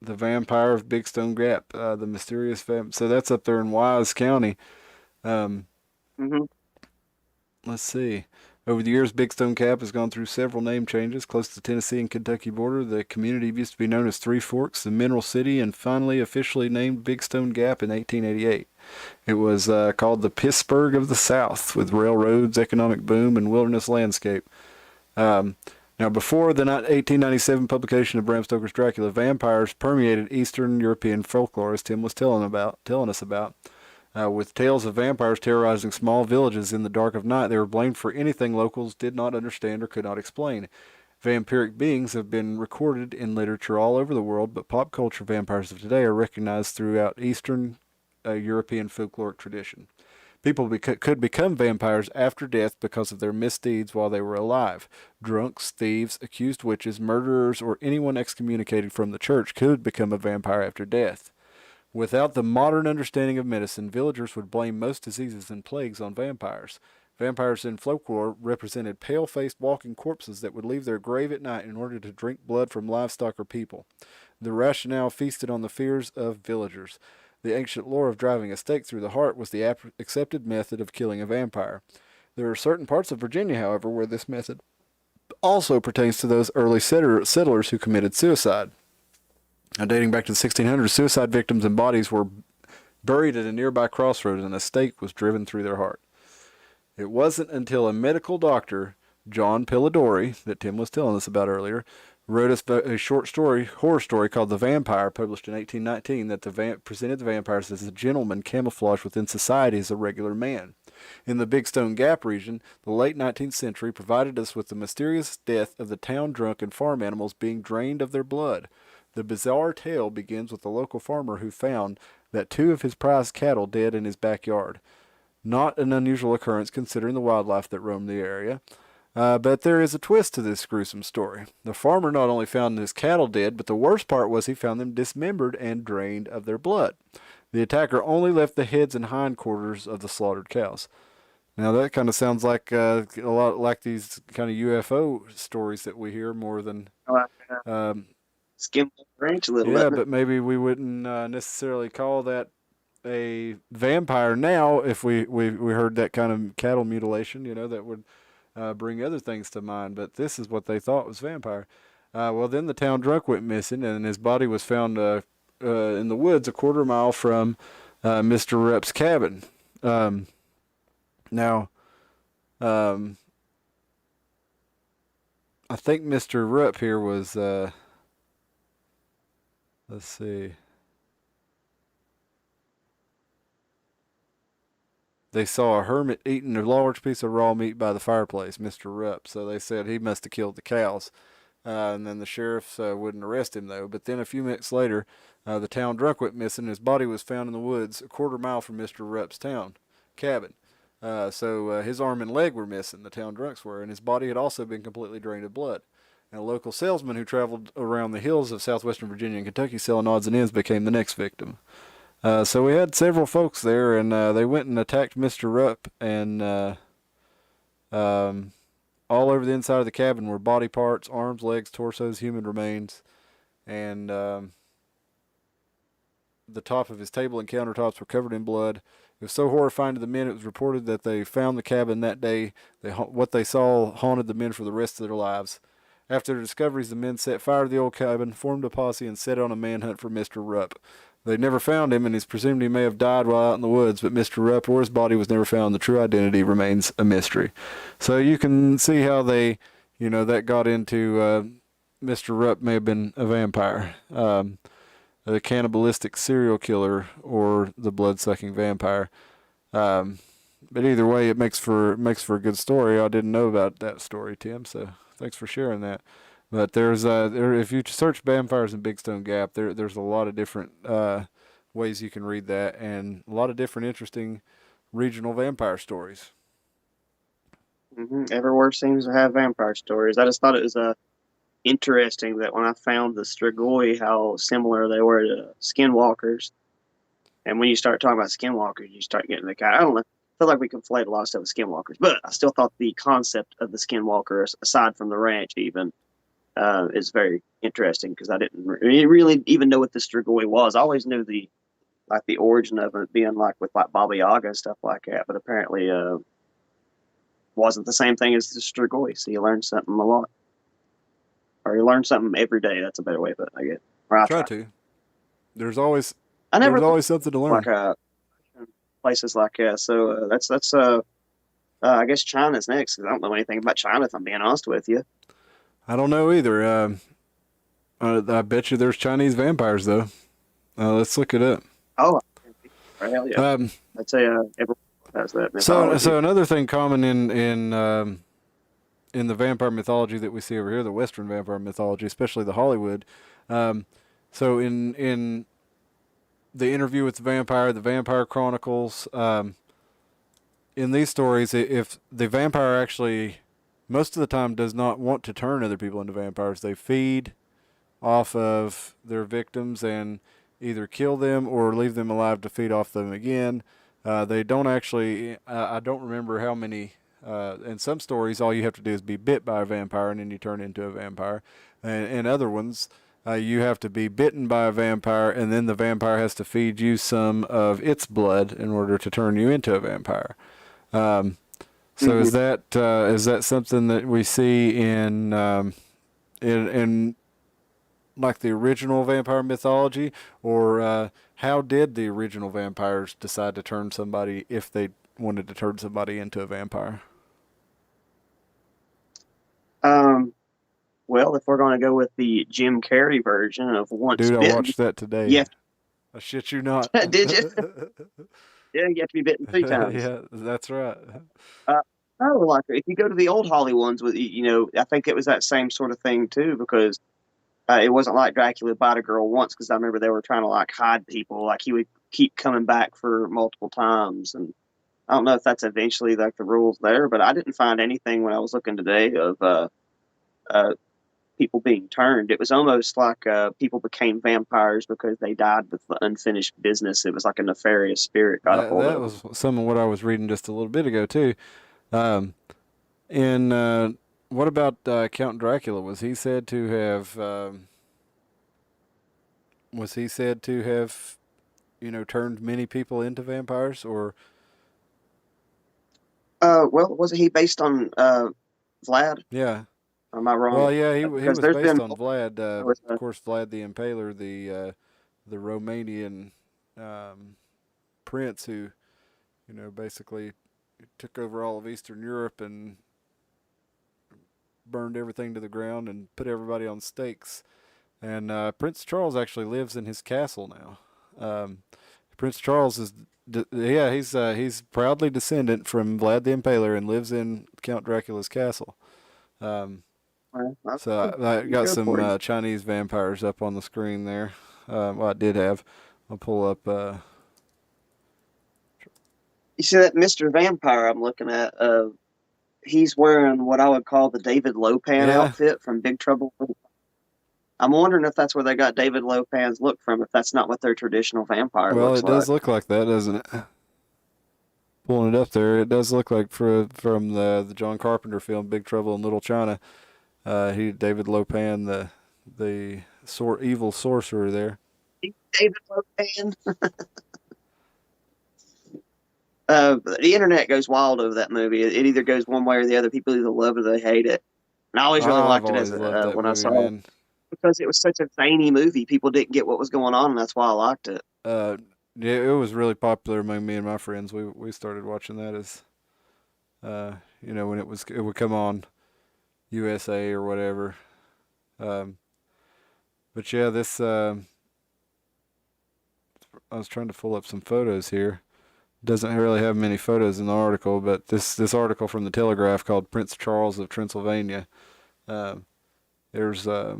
vampire of Big Stone Gap, the mysterious So that's up there in Wise County. Um, Hmm. let's see. Over the years, Big Stone Gap has gone through several name changes. Close to the Tennessee and Kentucky border, the community used to be known as Three Forks, the Mineral City, and finally officially named Big Stone Gap in 1888. It was called the Pittsburgh of the South, with railroads, economic boom, and wilderness landscape. Um, Now, before the 1897 publication of Bram Stoker's Dracula, vampires permeated Eastern European folklore, as Tim was telling us about. With tales of vampires terrorizing small villages in the dark of night, they were blamed for anything locals did not understand or could not explain. Vampiric beings have been recorded in literature all over the world, but pop culture vampires of today are recognized throughout Eastern European folkloric tradition. People could become vampires after death because of their misdeeds while they were alive. Drunks, thieves, accused witches, murderers, or anyone excommunicated from the church could become a vampire after death. Without the modern understanding of medicine, villagers would blame most diseases and plagues on vampires. Vampires in folklore represented pale faced walking corpses that would leave their grave at night in order to drink blood from livestock or people. The rationale feasted on the fears of villagers. The ancient lore of driving a stake through the heart was the accepted method of killing a vampire. There are certain parts of Virginia, however, where this method also pertains to those early settlers who committed suicide. Now, dating back to the 1600s, suicide victims and bodies were buried at a nearby crossroads and a stake was driven through their heart. It wasn't until a medical doctor, John Pilidori, that Tim was telling us about earlier, wrote a short horror story called The Vampire, published in 1819, that presented the vampires as a gentleman camouflaged within society as a regular man. In the Big Stone Gap region, the late 19th century provided us with the mysterious death of the town drunk and farm animals being drained of their blood. The bizarre tale begins with a local farmer who found that two of his prized cattle dead in his backyard. Not an unusual occurrence considering the wildlife that roamed the area. But there is a twist to this gruesome story. The farmer not only found his cattle dead, but the worst part was he found them dismembered and drained of their blood. The attacker only left the heads and hindquarters of the slaughtered cows. Now that kind of sounds like a lot like these kind of UFO stories that we hear more than. Like, Um, skim the ranch a little, yeah, doesn't it? but maybe we wouldn't necessarily call that a vampire now if we heard that kind of cattle mutilation. That would bring other things to mind. But this is what they thought was vampire. Well, then the town drunk went missing, and his body was found in the woods a quarter mile from Mr. Rupp's cabin. Um, Now, um, I think Mr. Rupp here was, let's see, they saw a hermit eating a large piece of raw meat by the fireplace, Mr. Rupp. So they said he must have killed the cows. And then the sheriffs wouldn't arrest him, though. But then a few minutes later, the town drunk went missing. His body was found in the woods a quarter mile from Mr. Rupp's town cabin. So his arm and leg were missing, the town drunks were, and his body had also been completely drained of blood. And a local salesman who traveled around the hills of southwestern Virginia and Kentucky selling odds and ends became the next victim. So we had several folks there, and they went and attacked Mr. Rupp, and um, all over the inside of the cabin were body parts, arms, legs, torsos, human remains, and the top of his table and countertops were covered in blood. It was so horrifying to the men, it was reported that they found the cabin that day. What they saw haunted the men for the rest of their lives. After their discoveries, the men set fire to the old cabin, formed a posse, and set on a manhunt for Mr. Rupp. They never found him, and it's presumed he may have died while out in the woods, but Mr. Rupp or his body was never found. The true identity remains a mystery. So you can see how they, that got into Mr. Rupp may have been a vampire, a cannibalistic serial killer, or the blood-sucking vampire. Um, but either way, it makes for a good story. I didn't know about that story, Tim, so thanks for sharing that. But if you search vampires in Big Stone Gap, there's a lot of different ways you can read that, and a lot of different interesting regional vampire stories. Everywhere seems to have vampire stories. I just thought it was interesting that when I found the Strigoi, how similar they were to skinwalkers. And when you start talking about skinwalkers, you start getting the kind. I don't know. I feel like we conflate a lot of stuff with skinwalkers, but I still thought the concept of the skinwalker, aside from the ranch, even is very interesting because I didn't really even know what the Strigoi was. I always knew the origin of it being like with like Baba Yaga and stuff like that, but apparently wasn't the same thing as the Strigoi. So you learn something a lot, or you learn something every day. That's a better way of it, I guess. Or I Try try. to. There's always I never there's thought always something to like learn. places like that. So that's I guess China's next. 'Cause I don't know anything about China, if I'm being honest with you. I don't know either. I bet you there's Chinese vampires though. Let's look it up. Oh, hell yeah! Um, I'd say everyone has that mythology. so another thing common in the vampire mythology that we see over here, the Western vampire mythology, especially the Hollywood. Um, so in the Interview with the Vampire Chronicles, in these stories, if the vampire actually most of the time does not want to turn other people into vampires, they feed off of their victims and either kill them or leave them alive to feed off them again. They don't actually. I don't remember how many. In some stories, all you have to do is be bit by a vampire, and then you turn into a vampire. And in other ones, you have to be bitten by a vampire, and then the vampire has to feed you some of its blood in order to turn you into a vampire. Um, so Mhm. is that something that we see in like the original vampire mythology, or how did the original vampires decide to turn somebody if they wanted to turn somebody into a vampire? Um, well, if we're going to go with the Jim Carrey version of once Dude, I bitten, watched that you today. have I shit you not. to, did you? Yeah, you have to be bitten 3 times. Yeah, that's right. Uh, oh, like if you go to the old Holly ones, with I think it was that same sort of thing too, because it wasn't like Dracula bite a girl once, because I remember they were trying to like hide people, like he would keep coming back for multiple times, and I don't know if that's eventually like the rules there, but I didn't find anything when I was looking today of uh, people being turned. It was almost like people became vampires because they died with the unfinished business. It was like a nefarious spirit got a hold That of them. was some of what I was reading just a little bit ago too. Um, and what about Count Dracula? Was he said to have turned many people into vampires? Or Well, wasn't he based on Vlad? yeah, Or am I well, wrong? yeah, he Because was there's based been on Vlad. there was Of course, Vlad the Impaler, the Romanian um, prince who basically took over all of Eastern Europe and burned everything to the ground and put everybody on stakes. And Prince Charles actually lives in his castle now. Prince Charles is, yeah, he's proudly descendant from Vlad the Impaler and lives in Count Dracula's castle. Um, so I got good some for him. Chinese vampires up on the screen there. Well, I did have. I'll pull up. You see that Mr. Vampire I'm looking at? He's wearing what I would call the David Lopan Yeah, outfit from Big Trouble. I'm wondering if that's where they got David Lopan's look from. If that's not what their traditional vampire well, looks it like. does look like that, doesn't it? Pulling it up there, it does look like from the John Carpenter film Big Trouble in Little China. He David Lopan, the evil sorcerer there. David Lopan. The internet goes wild over that movie. It either goes one way or the other. People either love it or they hate it. And I always really I've liked it as always loved that when I movie, saw it man. because it was such a zany movie. People didn't get what was going on, and that's why I liked it. Uh, yeah, it was really popular among me and my friends. We started watching that as when it would come on USA or whatever. Um, but yeah, this I was trying to pull up some photos here. Doesn't really have many photos in the article, but this article from the Telegraph called Prince Charles of Transylvania. Um, there's a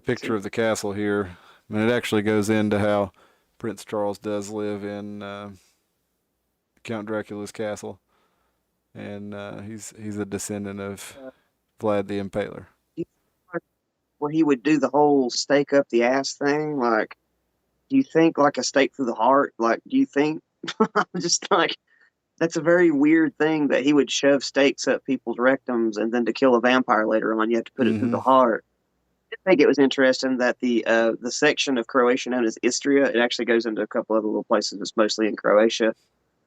picture of the castle here, and it actually goes into how Prince Charles does live in Count Dracula's castle, and he's a descendant of Vlad the Impaler. Where he would do the whole stake up the ass thing, like, do you think like a stake through the heart? Like, do you think just like that's a very weird thing that he would shove stakes up people's rectums, and then to kill a vampire later on, you have to put it through Mm-hmm. the heart. I think it was interesting that the section of Croatia known as Istria, it actually goes into a couple other little places. It's mostly in Croatia.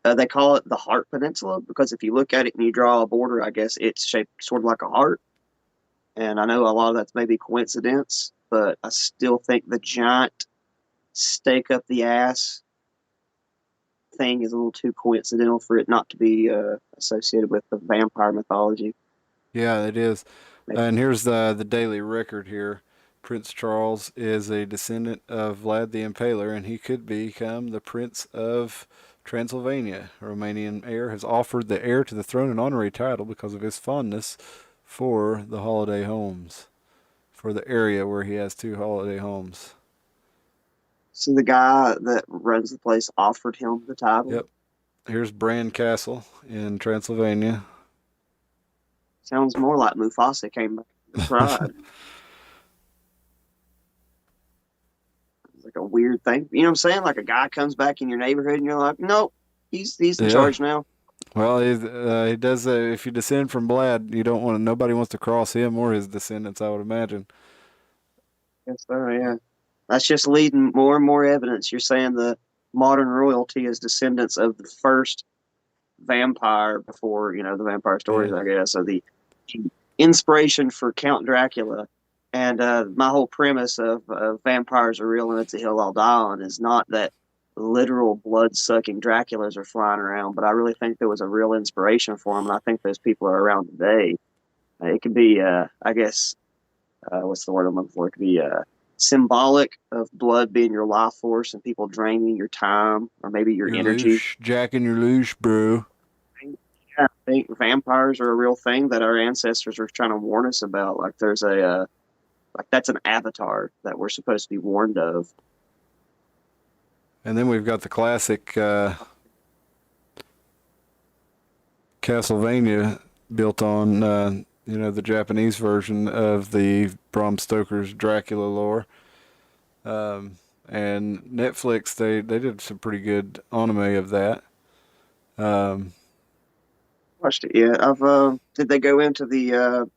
They call it the Heart Peninsula because if you look at it and you draw a border, I guess it's shaped sort of like a heart. And I know a lot of that's maybe coincidence, but I still think the giant stake up the ass thing is a little too coincidental for it not to be associated with the vampire mythology. Yeah, it is. Maybe. And here's the Daily Record here. Prince Charles is a descendant of Vlad the Impaler, and he could become the Prince of Transylvania. A Romanian heir has offered the heir to the throne an honorary title because of his fondness for the holiday homes, for the area where he has two holiday homes. So the guy that runs the place offered him the title. Yep. Here's Bran Castle in Transylvania. Sounds more like Mufasa came back to pride. It's like a weird thing. You know what I'm saying? Like a guy comes back in your neighborhood and you're like, nope, he's in Yeah. charge now. Well, he does. If you descend from Vlad, you don't want nobody wants to cross him or his descendants, I would imagine. Yes, sir, yeah. That's just leading more and more evidence. You're saying the modern royalty is descendants of the first vampire before, the vampire stories, Yeah. I guess. So the inspiration for Count Dracula and my whole premise of vampires are real and it's a hill I'll die on is not that literal blood sucking Draculas are flying around, but I really think there was a real inspiration for them. And I think those people are around today. It could be, I guess, what's the word I'm looking for? It could be symbolic of blood being your life force and people draining your time or maybe your You're energy. loose, Jack, and you're loose, bro. Yeah, I think vampires are a real thing that our ancestors are trying to warn us about. Like there's like that's an avatar that we're supposed to be warned of. And then we've got the classic Castlevania built on, the Japanese version of the Bram Stoker's Dracula lore. And Netflix, they did some pretty good anime of that. Um, Watched it yet? I've did they go into the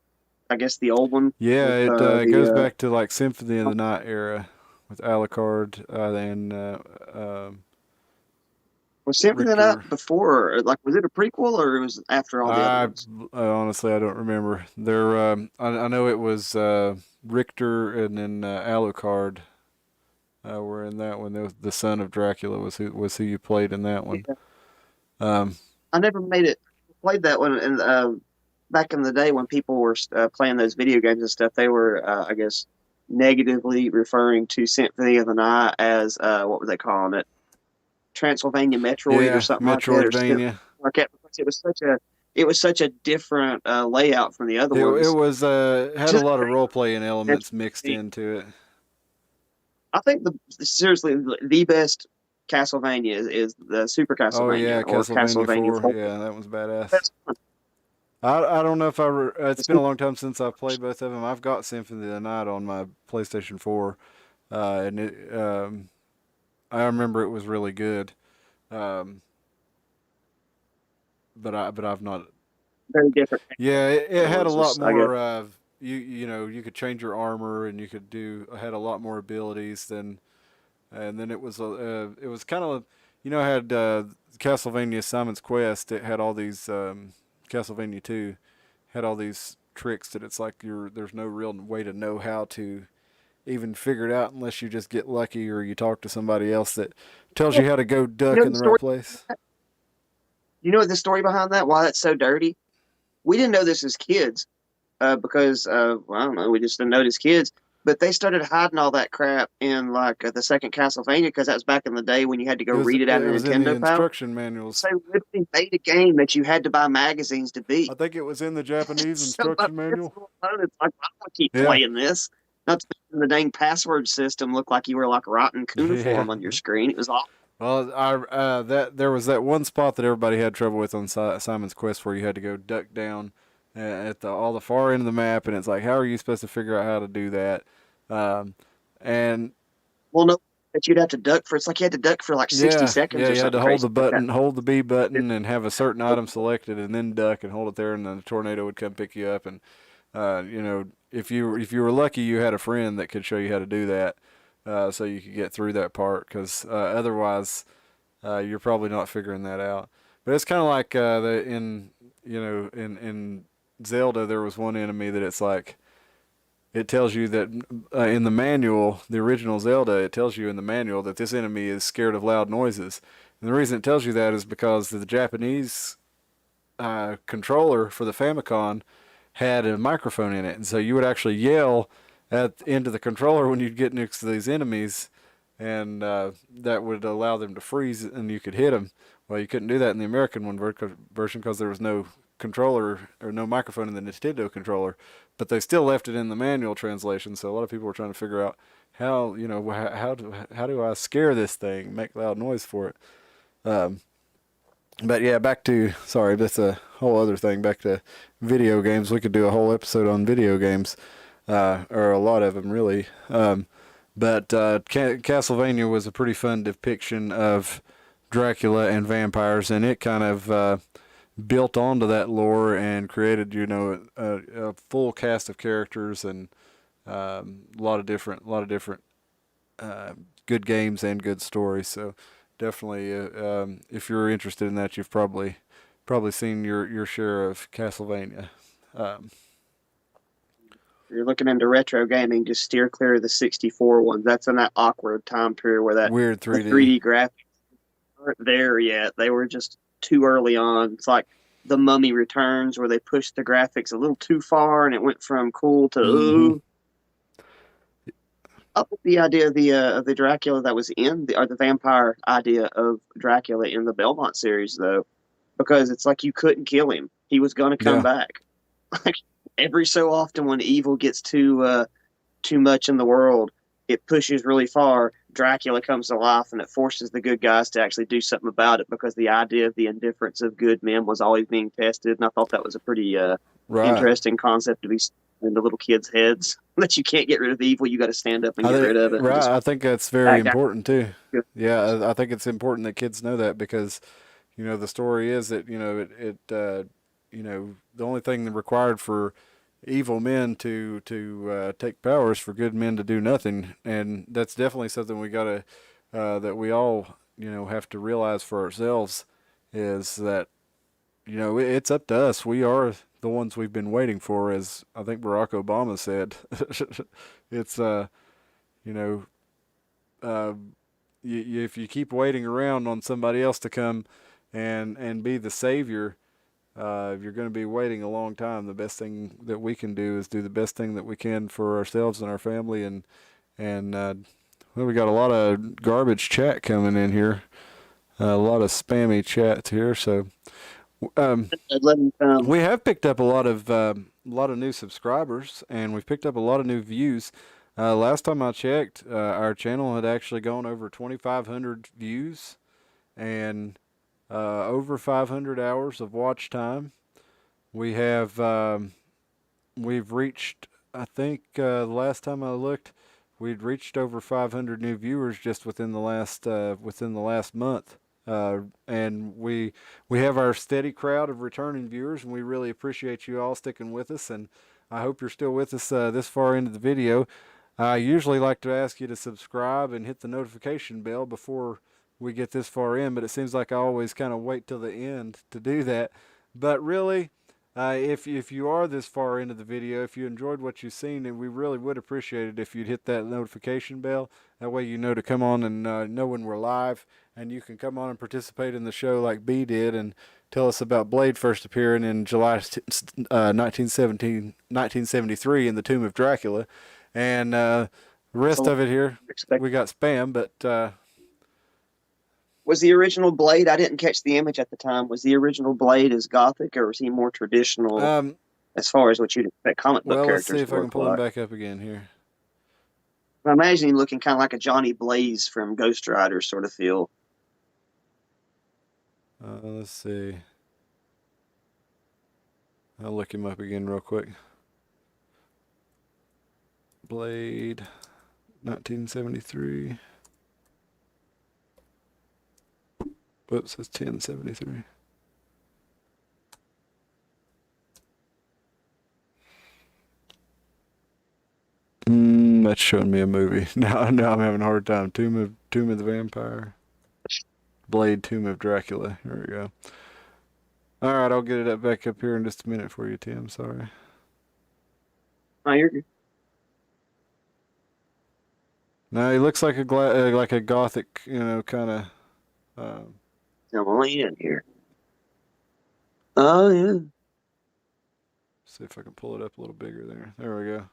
I guess the old one yeah, with it goes the back to like Symphony of the Night era with Alucard and was Symphony Richter. that before? Like, was it a prequel or it was after all the other I, ones? I honestly I don't remember. I know it was Richter and then Alucard were in that one. The son of Dracula was who you played in that one. Yeah. Um, I never made it played that one, and back in the day when people were playing those video games and stuff, they were I guess negatively referring to Symphony of the Night as what were they calling it? Transylvania Metroid or yeah, something like that, or Metroidvania. like that, because it was such a different layout from the other It ones. was had a Just lot of role playing elements mixed into it. I think seriously the best Castlevania is the Super Oh yeah, Castlevania or Castlevania Castlevania 4. 4. Yeah, that one's badass. That's fun. I don't know if it's been a long time since I've played both of them. I've got Symphony of the Night on my PlayStation 4, and I remember it was really good. Um, but I've not. Very different Yeah, it other had a ones. lot Just, I guess. more. You could change your armor and you could had a lot more abilities than. And then it was kind of, had Castlevania Simon's Quest. It had all these Castlevania 2 had all these tricks that it's like there's no real way to know how to even figure it out unless you just get lucky or you talk to somebody else that tells you how to go You duck know in the the right story. place. You know the story behind that? Why that's so dirty? We didn't know this as kids, because well, I don't know, we just didn't know it as kids. But they started hiding all that crap in like the second Castlevania because that was back in the day when you had to go read it out It in was in the Nintendo Power. instruction manuals. So literally made a game that you had to buy magazines to I beat. think it was in the Japanese So my instruction parents manual. were alone. It's like, I don't want to keep Yeah. playing this. Not to mention the dang password system looked like you were like rotten Yeah. cuneiform on your screen. It was awful. Well, that there was that one spot that everybody had trouble with on Simon's Quest where you had to go duck down at the all the far end of the map, and it's like, how are you supposed to figure out how to do that? Um, and Well, no, that you'd have to duck for. It's like you had to duck for like 60 yeah, seconds or you had something to hold crazy the like that. button, hold the B button, and have a certain item selected, and then duck and hold it there, and then the tornado would come pick you up. And if you were lucky, you had a friend that could show you how to do that, so you could get through that part. Because otherwise, you're probably not figuring that out. But it's kind of like in Zelda, there was one enemy that it's like it tells you that in the manual, the original Zelda, it tells you in the manual that this enemy is scared of loud noises. And the reason it tells you that is because the Japanese controller for the Famicom had a microphone in it, and so you would actually yell into the controller when you'd get next to these enemies, and that would allow them to freeze, and you could hit them. Well, you couldn't do that in the American version because there was no controller or no microphone in the Nintendo controller, but they still left it in the manual translation. So a lot of people were trying to figure out how how do I scare this thing, make loud noise for it. Um, but yeah, back to sorry, that's a whole other thing. Back to video games. We could do a whole episode on video games, or a lot of them really. But Castlevania was a pretty fun depiction of Dracula and vampires, and it kind of built onto that lore and created, a full cast of characters and a lot of different good games and good stories. So definitely, if you're interested in that, you've probably seen your share of Castlevania. Um, If you're looking into retro gaming, just steer clear of the 64 ones. That's in that awkward time period where Weird the 3D. 3D graphics weren't there yet. They were just too early on. It's like the Mummy Returns where they pushed the graphics a little too far and it went from cool to Mm-hmm. ooh. Up with the idea of the Dracula that was in the or the vampire idea of Dracula in the Belmont series though, because it's like you couldn't kill him. He was going to come Yeah. back. Like every so often when evil gets too much in the world, it pushes really far. Dracula comes to life, and it forces the good guys to actually do something about it because the idea of the indifference of good men was always being tested. And I thought that was a pretty Right. interesting concept to be in the little kids' heads that you can't get rid of evil, you got to stand up and get rid of it. And just I think that's very that guy. important too. Yeah, I think it's important that kids know that because the story is that the only thing required for evil men to take power is for good men to do nothing, and that's definitely something we gotta that we all have to realize for ourselves is that it's up to us. We are the ones we've been waiting for, as I think Barack Obama said. It's you know uh, if you keep waiting around on somebody else to come and be the savior, you're going to be waiting a long time. The best thing that we can do is do the best thing that we can for ourselves and our family. And well, we got a lot of garbage chat coming in here, a lot of spammy chats here. So um, Let him come. we have picked up a lot of new subscribers, and we've picked up a lot of new views. Last time I checked, our channel had actually gone over 2,500 views and over 500 hours of watch time. We have we've reached. I think the last time I looked, we'd reached over 500 new viewers just within the last month. And we have our steady crowd of returning viewers, and we really appreciate you all sticking with us. And I hope you're still with us this far into the video. I usually like to ask you to subscribe and hit the notification bell before we get this far in, but it seems like I always kind of wait till the end to do that. But really, If you are this far into the video, if you enjoyed what you've seen, and we really would appreciate it if you'd hit that notification bell. That way you know to come on and know when we're live, and you can come on and participate in the show like B did and tell us about Blade first appearing in July 1973 in the Tomb of Dracula, and the rest So of it here expect we got spam, but was the original Blade? I didn't catch the image at the time. Was the original Blade as gothic, or was he more traditional um, as far as what you'd expect comic book well, let's see characters if to I can look pull him like? back up again here. I imagine him looking kind of like a Johnny Blaze from Ghost Rider sort of feel. Let's see. I'll look him up again real quick. Blade, 1973. Whoops, it's 1073. That's showing me a movie. Now I'm having a hard time. Tomb of the Vampire. Blade, Tomb of Dracula. Here we go. All right, I'll get it up back up here in just a minute for you, Tim. Sorry. Oh, you're good. No, he looks like like a gothic, kind of. Um, I'm only in here. Oh yeah. see if I can pull it up a little bigger there. There we go.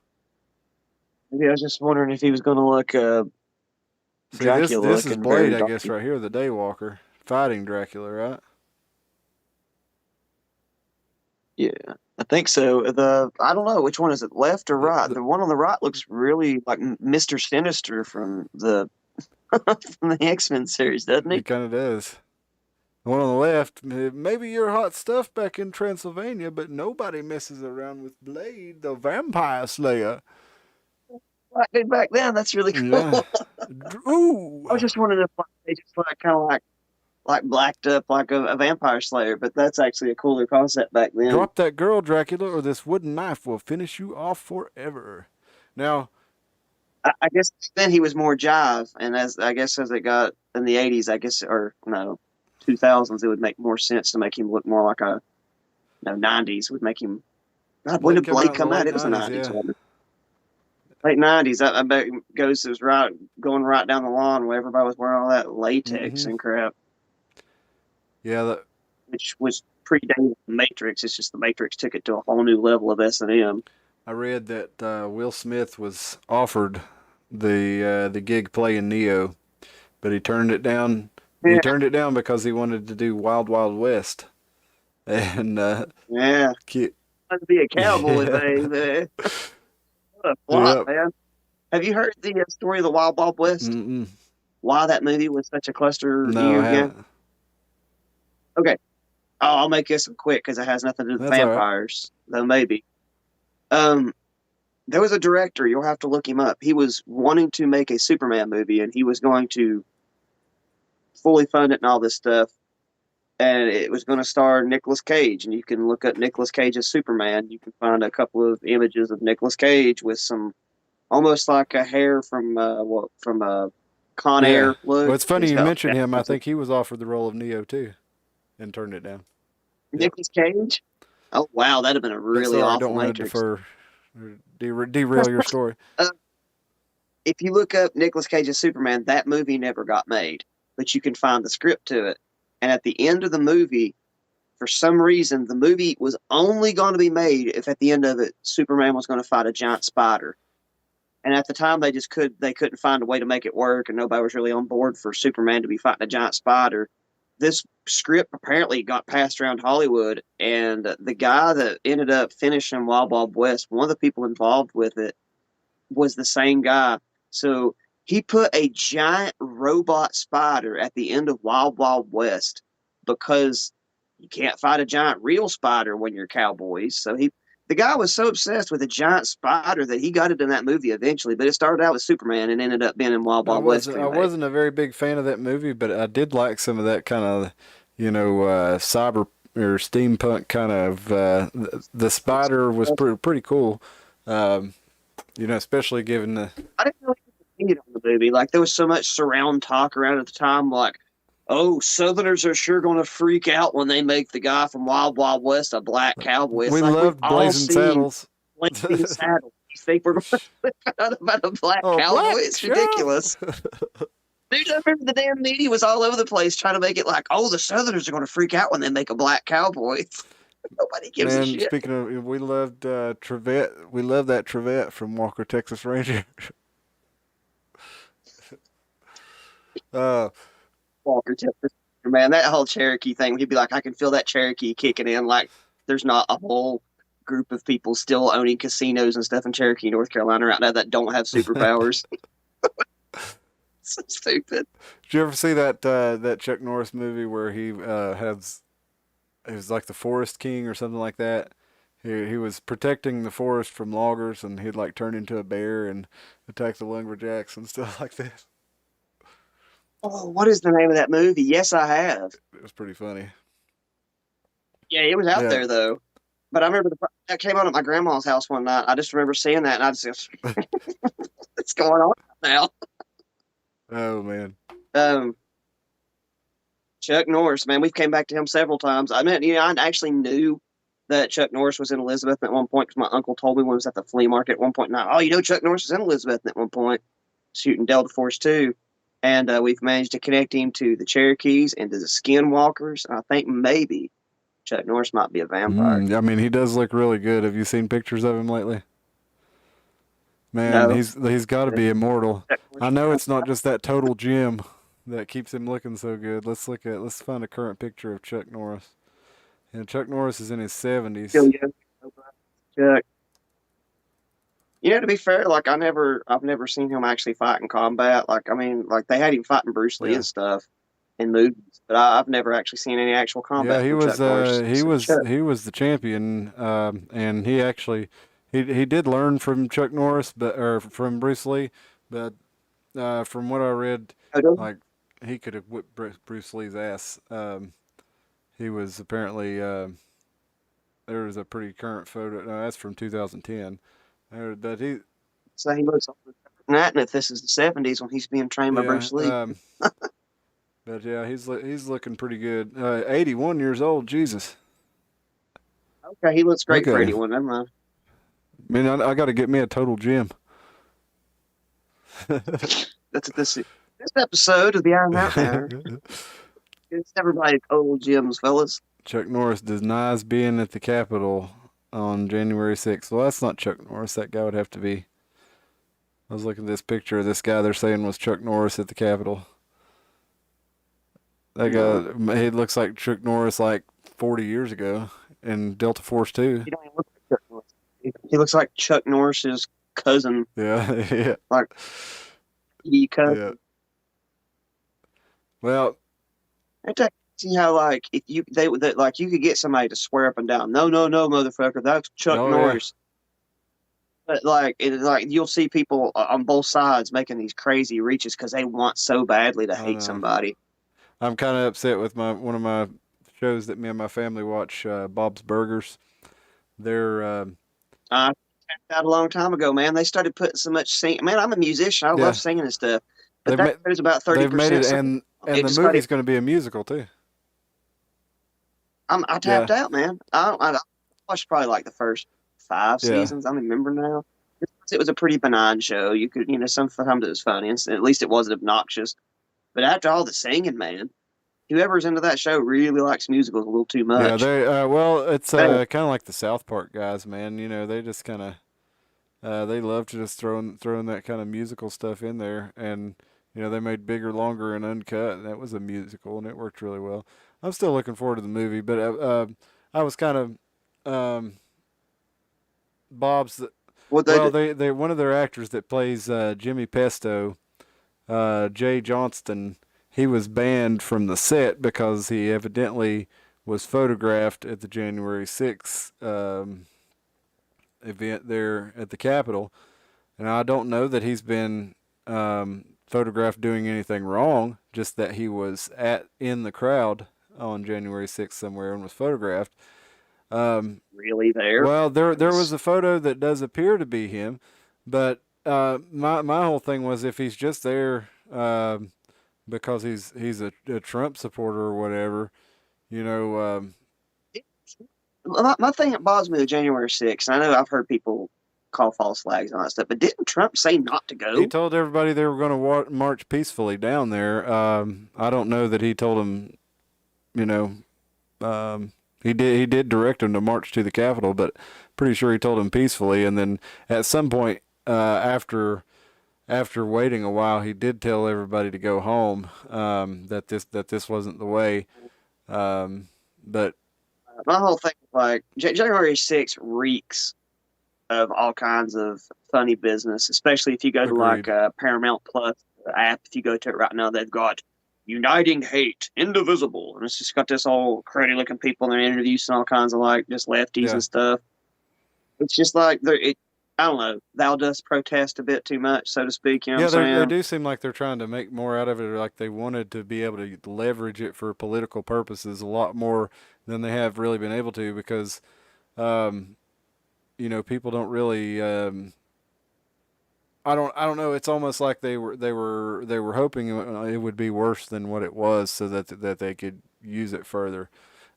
Maybe I was just wondering if he was going to look See, Dracula this is looking Blade, very I dark. guess, right here, the Daywalker fighting Dracula, right? Yeah, I think so. I don't know which one is it, left or The, right. the, The one on the right looks really like Mr. Sinister from the from the X-Men series, doesn't it he? kind of does. The one on the left, maybe you're hot stuff back in Transylvania, but nobody messes around with Blade, the Vampire Slayer. Like, dude, back then, that's really cool. Yeah. Ooh. I was just wondering if like, they just like kind of like blacked up like a vampire slayer, but that's actually a cooler concept back then. Drop that girl, Dracula, or this wooden knife will finish you off forever. Now, I guess then he was more jive, and as it got in the '80s, I guess or no 2000s, it would make more sense to make him look more like a '90s would make him. God, when Blade did came out Blade in the come late out? It was the 90s, '90s, yeah. wasn't it? Late '90s. I bet Ghost was right going right down the lawn where everybody was wearing all that latex Mm-hmm. and crap, Yeah, which was predated the Matrix. It's just the Matrix took it to a whole new level of S&M. I read that Will Smith was offered the gig playing Neo, but he turned it down. He Yeah, turned it down because he wanted to do Wild Wild West. And yeah. ki- Let's be a cowboy, yeah, baby. What a flop, yep. man. Have you heard the story of the Wild Wild West? Mm-mm. Why that movie was such a cluster No, year I again? haven't. Okay, I'll make this quick because it has nothing to do with That's all right. vampires, though maybe. Um, there was a director. You'll have to look him up. He was wanting to make a Superman movie, and he was going to fully fund it and all this stuff. And it was going to star Nicolas Cage. And you can look up Nicolas Cage's Superman. You can find a couple of images of Nicolas Cage with some almost like a hair from from a Con Yeah. Air look. Well, it's funny He's you got mentioned him. I think he was offered the role of Neo too, and turned it down. Yep. Nicolas Cage. Oh wow, that'd have been a But really sorry, awful don't want to Matrix. defer or derail your story. Uh, if you look up Nicolas Cage's Superman, that movie never got made, but you can find the script to it. And at the end of the movie, for some reason, the movie was only going to be made if at the end of it, Superman was going to fight a giant spider. And at the time, they couldn't find a way to make it work, and nobody was really on board for Superman to be fighting a giant spider. This script apparently got passed around Hollywood, and the guy that ended up finishing Wild Wild West, one of the people involved with it, was the same guy. So he put a giant robot spider at the end of Wild Wild West because you can't fight a giant real spider when you're cowboys. The guy was so obsessed with a giant spider that he got it in that movie eventually. But it started out with Superman and ended up being in Wild Wild West I remake. wasn't a very big fan of that movie, but I did like some of that kind of, cyber or steampunk kind of. The spider was pretty cool. Especially given the. I didn't really get on the movie. Like there was so much surround talk around at the time, like, Oh, Southerners are sure going to freak out when they make the guy from Wild Wild West a black cowboy. It's We like we've loved all Blazing seen Saddles. Blazing Saddles. You think we're going to find out about a black Oh, cowboy? black It's sheriff. ridiculous. Dude, I remember the damn media was all over the place trying to make it like, oh, the Southerners are going to freak out when they make a black cowboy. Nobody gives a Man, shit. speaking of, we loved Trevette. We loved that Trevette from Walker, Texas Ranger. uh, Walker Texas. Man, that whole Cherokee thing, he'd be like, I can feel that Cherokee kicking in. Like, there's not a whole group of people still owning casinos and stuff in Cherokee, North Carolina right now that don't have superpowers. So stupid. did you ever see that Chuck Norris movie where he has he was like the Forest King or something like that? He was protecting the forest from loggers, and he'd like turn into a bear and attack the lumberjacks and stuff like that. Oh, what is the name of that movie? Yes, I have. It was pretty funny. Yeah, it was out Yeah. there though. But I remember that came on at my grandma's house one night. I just remember seeing that, and I just, what's going on now? Oh man. Um, Chuck Norris, man, we've came back to him several times. I mean, I actually knew that Chuck Norris was in Elizabeth at one point because my uncle told me when he was at the flea market at one point. Now, oh, Chuck Norris was in Elizabeth at one point, shooting Delta Force 2. And we've managed to connect him to the Cherokees and to the Skinwalkers. And I think maybe Chuck Norris might be a vampire. I mean, he does look really good. Have you seen pictures of him lately? Man, No. he's got to be immortal. I know it's not just that total gem that keeps him looking so good. Let's find a current picture of Chuck Norris. And Chuck Norris is in his 70s. Still young. Chuck. To be fair, like I've never seen him actually fight in combat. Like, I mean, like they had him fighting Bruce Lee Yeah. and stuff in movies, but I've never actually seen any actual combat Yeah, he from was Chuck Norris. So Chuck, he was the champion, and he actually he did learn from Chuck Norris, but or from Bruce Lee, but from what I read, like he could have whipped Bruce Lee's ass. He was apparently there was a pretty current photo. No, that's from 2010. But he so he looks older than that, and if this is the '70s when he's being trained by yeah Bruce Lee, but yeah he's looking pretty good. 81 years old. Jesus. okay, he looks great Look for at him. anyone. Never mind. I mean, I got to get me a total gym. That's this episode of the Iron Mountain Hour. It's everybody's old gyms, fellas. Chuck Norris denies being at the Capitol on January 6th. Well, that's not Chuck Norris. That guy would have to be. I was looking at this picture of this guy they're saying was Chuck Norris at the Capitol. That guy, he looks like Chuck Norris like 40 years ago in Delta Force 2. He don't even look like Chuck Norris. He looks like Chuck Norris's cousin, Yeah, yeah, like he cousin. yeah. Well, See how like if you like you could get somebody to swear up and down, no, motherfucker, that's Chuck Oh, Norris. But like you'll see people on both sides making these crazy reaches because they want so badly to I hate know. somebody. I'm kind of upset with one of my shows that me and my family watch, Bob's Burgers. They're I tapped out a long time ago, man. They started putting so much singing. Man, I'm a musician. I Yeah. love singing and stuff. But They've that is about 30%. they've made it, and It the just got movie's going to be a musical too. I tapped out, man. I watched probably like the first 5 Yeah. seasons. I don't remember now. It was a pretty benign show. You could, sometimes it was funny, and at least it wasn't obnoxious. But after all the singing, man, whoever's into that show really likes musicals a little too Yeah, much. well, it's Man. kind of like the South Park guys, man. They just kind of they love to just throw in that kind of musical stuff in there, and they made Bigger, Longer, and Uncut, and that was a musical, and it worked really well. I'm still looking forward to the movie, but I was kind of Bob's. What Well, they they one of their actors that plays Jimmy Pesto, Jay Johnston. He was banned from the set because he evidently was photographed at the January 6th event there at the Capitol. And I don't know that he's been photographed doing anything wrong, just that he was in the crowd on January 6th somewhere and was photographed. really there? Well, there was a photo that does appear to be him, but my whole thing was if he's just there because he's a Trump supporter or whatever. You know, My thing that bothers me with January 6th, I know I've heard people call false flags and all that stuff, but didn't Trump say not to he go? told everybody they were going to march peacefully down there. I don't know that he told them. You know, he did direct them to march to the Capitol, but pretty sure he told them peacefully. And then at some point, after waiting a while, he did tell everybody to go home. That this wasn't the way. But My whole thing, like January 6th reeks of all kinds of funny business, especially if you go to like agreed. Paramount Plus app. If you go to it right now, they've got Uniting Hate, Indivisible, and it's just got this all cruddy looking people in their interviews and all kinds of like just lefties Yeah. and stuff. It's just like I don't know. Thou dost protest a bit too much, so to speak. You know Yeah, what I'm they saying? do seem like they're trying to make more out of it, or like they wanted to be able to leverage it for political purposes a lot more than they have really been able to because, um, people don't really. I don't know. It's almost like they were hoping it would be worse than what it was, so that they could use it further.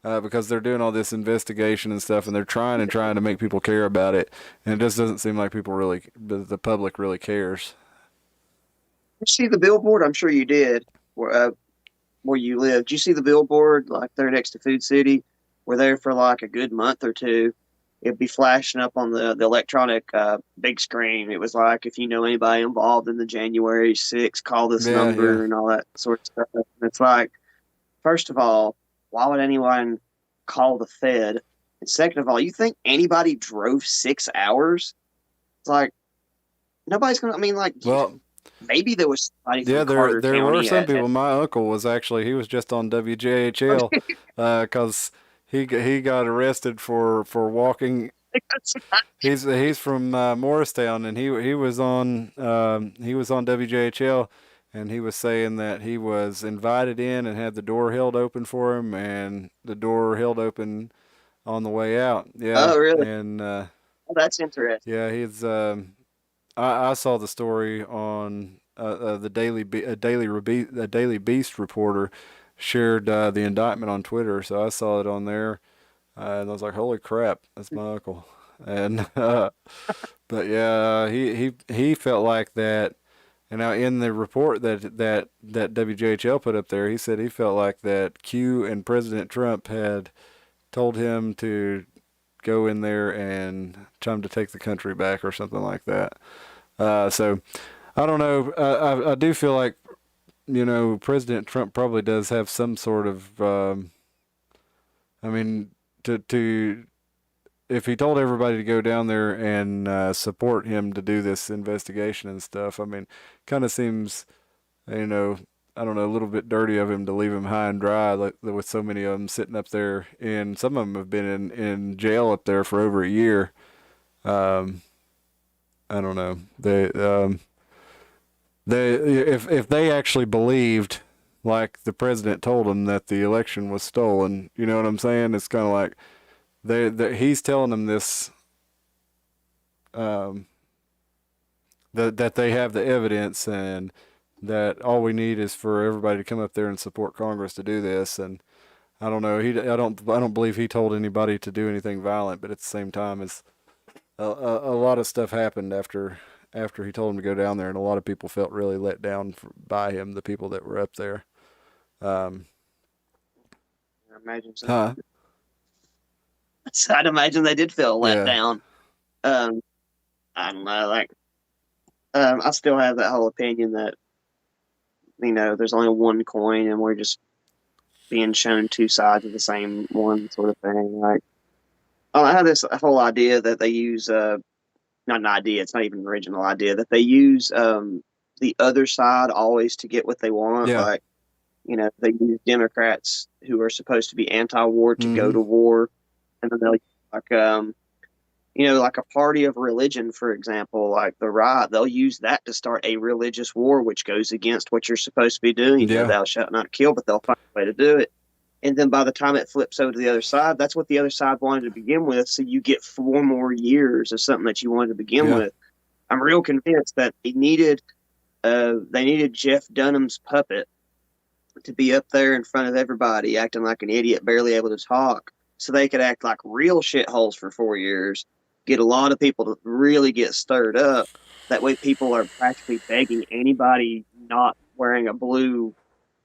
Because they're doing all this investigation and stuff, and they're trying and trying to make people care about it, and it just doesn't seem like the public really cares. You see the billboard? I'm sure you did. Where you live. Did you see the billboard like there next to Food City? We're there for like a good month or two. It'd be flashing up on the electronic big screen. It was like, if you know anybody involved in the January 6th, call this Yeah, yeah. number and all that sort of stuff. And it's like, first of all, why would anyone call the Fed? And second of all, you think anybody drove 6 hours? It's like, nobody's going to, I mean, like, Well, maybe there was somebody yeah, from there Carter there were County some at people. My uncle was actually he was just on WJHL because he got arrested for walking. He's from Morristown, and he was on WJHL, and he was saying that he was invited in and had the door held open for him, and the door held open on the way out. Yeah, Oh, really? and Well, that's interesting. yeah, he's. I saw the story on the Daily Beast reporter shared the indictment on Twitter, so I saw it on there, and I was like, "Holy crap, that's my uncle!" And but yeah, he felt like that. And now in the report that WJHL put up there, he said he felt like that Q and President Trump had told him to go in there and try to take the country back or something like that. So I don't know. I do feel like President Trump probably does have some sort of. I mean, to if he told everybody to go down there and support him to do this investigation and stuff, I mean, kind of seems, you know, I don't know, a little bit dirty of him to leave him high and dry, like with so many of them sitting up there, and some of them have been in jail up there for over a year. Um, I don't know. If they actually believed, like the president told them, that the election was stolen, you know what I'm saying? It's kind of like he's telling them this, um, that they have the evidence, and that all we need is for everybody to come up there and support Congress to do this. And I don't know. I don't believe he told anybody to do anything violent, but at the same time, it's a lot of stuff happened after he told them to go down there, and a lot of people felt really let down by him. The people that were up there. Um, I imagine so. huh? So I'd imagine they did feel let Yeah. down. Um, I don't know, like I still have that whole opinion that there's only one coin and we're just being shown two sides of the same one sort of thing. Like I have this whole idea that they use not an idea, it's not even an original idea that they use the other side always to get what they want. Yeah. Like they use Democrats who are supposed to be anti-war to go Mm-hmm. to war, and then they'll like like a party of religion, for example, like the right, they'll use that to start a religious war, which goes against what you're supposed to be doing. Yeah. Thou shalt not kill, but they'll find a way to do it. And then by the time it flips over to the other side, that's what the other side wanted to begin with. So you get 4 more years of something that you wanted to begin Yeah. with. I'm real convinced that they needed Jeff Dunham's puppet to be up there in front of everybody, acting like an idiot, barely able to talk, so they could act like real shitholes for 4 years, get a lot of people to really get stirred up. That way, people are practically begging anybody not wearing a blue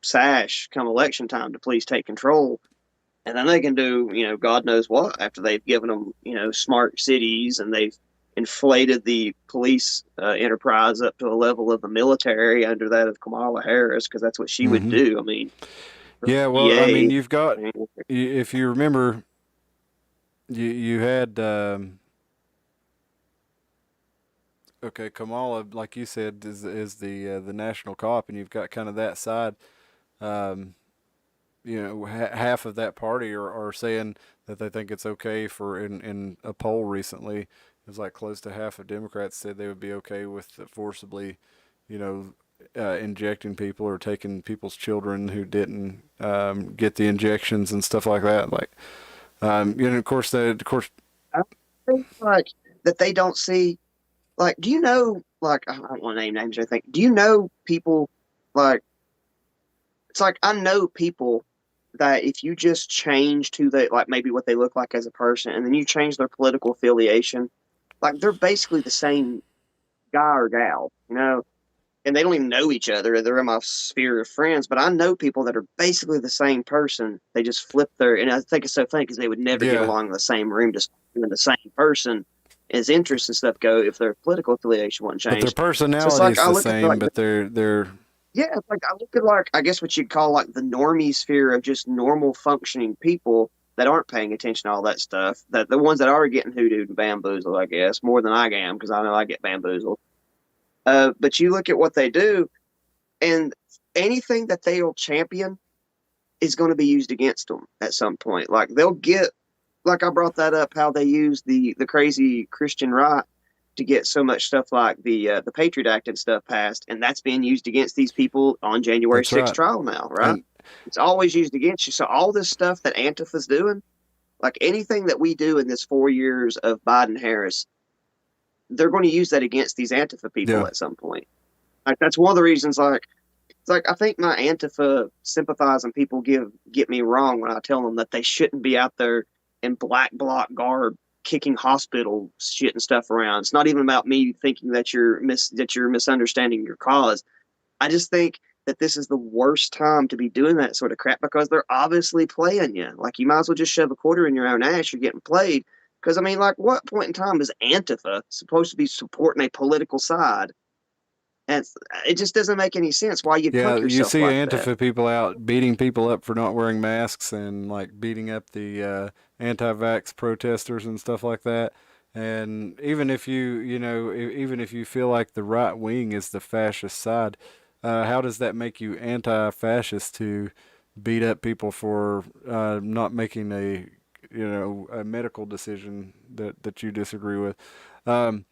sash come election time to please take control. And then they can do, God knows what after they've given them, smart cities and they've inflated the police enterprise up to a level of the military under that of Kamala Harris, because that's what she would Mm-hmm. do. I mean, for Yeah, well, I mean, DA, you've got, I mean, if you remember, you had, okay, Kamala, like you said, is the national cop, and you've got kind of that side. Um, half of that party are saying that they think it's okay for in a poll recently, it was like close to half of Democrats said they would be okay with forcibly, you know, injecting people or taking people's children who didn't get the injections and stuff like that. Like, of course, I think like that they don't see. Like, do you know? Like, I don't want to name names or anything. Do you know people like? It's like I know people that if you just change to the like maybe what they look like as a person, and then you change their political affiliation, like they're basically the same guy or gal, and they don't even know each other. They're in my sphere of friends, but I know people that are basically the same person. They just flip and I think it's so funny because they would never get yeah, along in the same room, just being the same person as interests and stuff go if their political affiliation wasn't but their changed. So it's personality like is I the look at same, like but they're yeah, it's like I look at like I guess what you'd call like the normie sphere of just normal functioning people that aren't paying attention to all that stuff. That the ones that are getting hoodooed and bamboozled, I guess, more than I am because I know I get bamboozled. But you look at what they do, and anything that they'll champion is going to be used against them at some point. Like they'll get, like I brought that up, how they use the crazy Christian right to get so much stuff like the Patriot Act and stuff passed, and that's being used against these people on January that's 6th right. trial now, right? And It's always used against you. So all this stuff that Antifa's doing, like anything that we do in this 4 years of Biden Harris, they're going to use that against these Antifa yeah, people at some point. Like that's one of the reasons. Like it's like I think my Antifa sympathizing people get me wrong when I tell them that they shouldn't be out there in black bloc garb kicking hospital shit and stuff around. It's not even about me thinking that you're misunderstanding your cause. I just think that this is the worst time to be doing that sort of crap because they're obviously playing you. Like you might as well just shove a quarter in your own ass. You're getting played. Because I mean, like, what point in time is Antifa supposed to be supporting a political side? And it just doesn't make any sense why you'd yeah. punk You yourself see like that. Antifa people out beating people up for not wearing masks and like beating up the anti-vax protesters and stuff like that. And even if even if you feel like the right wing is the fascist side, how does that make you anti-fascist to beat up people for not making a medical decision that you disagree with? Um,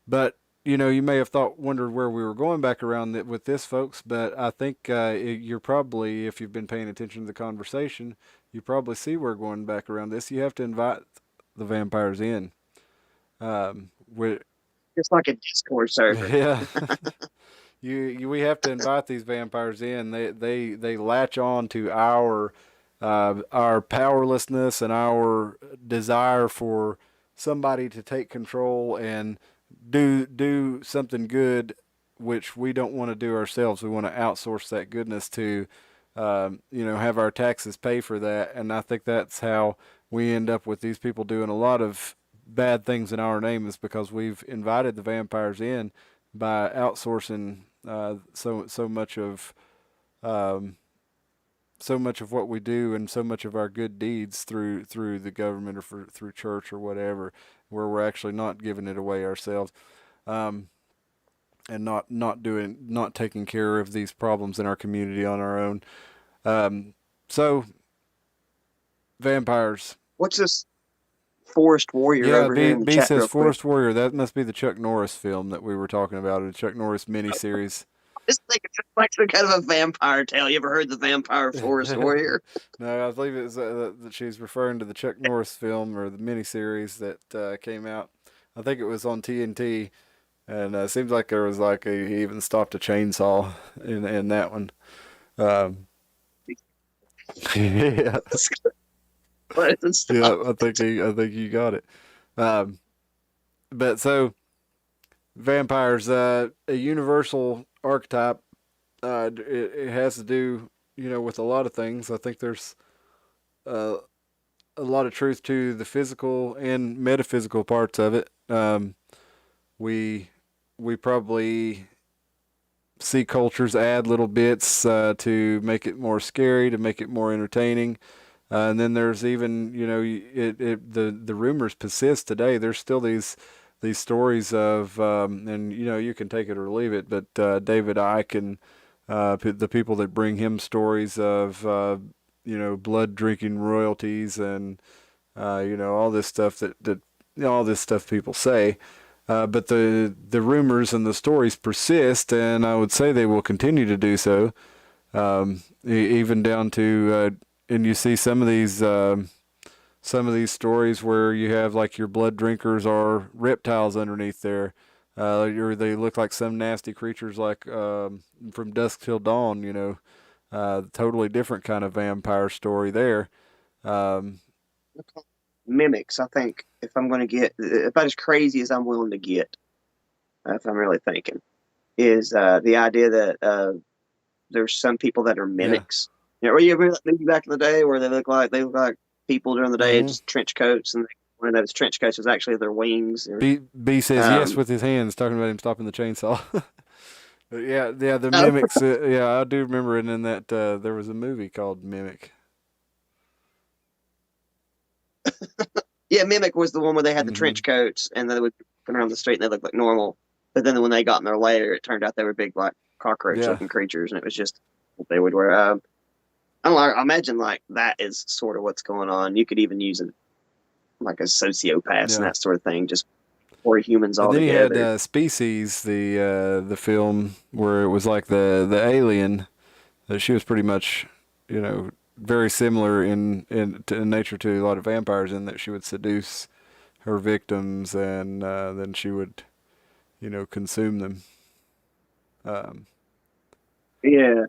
but you may have wondered where we were going back around with this, folks. But I think you're probably, if you've been paying attention to the conversation, you probably see we're going back around this. You have to invite the vampires in. Um, we It's like a Discord server. yeah, we have to invite these vampires in. They latch on to our powerlessness and our desire for somebody to take control and do something good, which we don't want to do ourselves. We want to outsource that goodness to, have our taxes pay for that. And I think that's how we end up with these people doing a lot of bad things in our name, is because we've invited the vampires in by outsourcing so much of um, so much of what we do and so much of our good deeds through the government or through church or whatever, where we're actually not giving it away ourselves, um, and not taking care of these problems in our community on our own. Um, so vampires. What's this forest warrior Yeah, over here in the B chat, says real quick? Forest Warrior. That must be the Chuck Norris film that we were talking about, the Chuck Norris miniseries. This thing is like some kind of a vampire tale. You ever heard the vampire forest warrior? No, I believe it's that she's referring to the Chuck Norris film or the miniseries that came out. I think it was on TNT, and it seems like there was he even stopped a chainsaw in that one. Um, Yeah, and yeah. stuff. I think you got it. Um, but so vampires, a universal archetype. It has to do, with a lot of things. I think there's uh, a lot of truth to the physical and metaphysical parts of it. We we probably see cultures add little bits to make it more scary, to make it more entertaining. And then there's even, the rumors persist today. There's still these stories of, and you can take it or leave it, but David Icke and the people that bring him stories of, blood drinking royalties and all this stuff that all this stuff people say. But the rumors and the stories persist, and I would say they will continue to do so, even down to and you see some of these stories where you have like your blood drinkers are reptiles underneath there, or they look like some nasty creatures like from Dusk Till Dawn. Totally different kind of vampire story there. Um, Mimics, I think, if I'm going to get about as crazy as I'm willing to get, if I'm really thinking, is the idea that there's some people that are yeah. mimics. Were you ever that movie back in the day where they look like people during the day, hmm just trench coats, and one of those trench coats was actually their wings. Or, B says yes um, with his hands, talking about him stopping the chainsaw. But yeah, the oh, mimics. Yeah, I do remember it in that there was a movie called Mimic. yeah, Mimic was the one where they had the hmm trench coats and then they would come around the street and they looked like normal. But then when they got in their lair, it turned out they were big, like cockroach Yeah, looking creatures, and it was just what they would wear. I don't know. I imagine like that is sort of what's going on. You could even use it like a sociopaths and yeah. that sort of thing, just for humans And all then you had together. Species, the film where it was like the alien. She was pretty much, very similar in nature to a lot of vampires in that she would seduce her victims and then she would, consume them. Um, Yeah,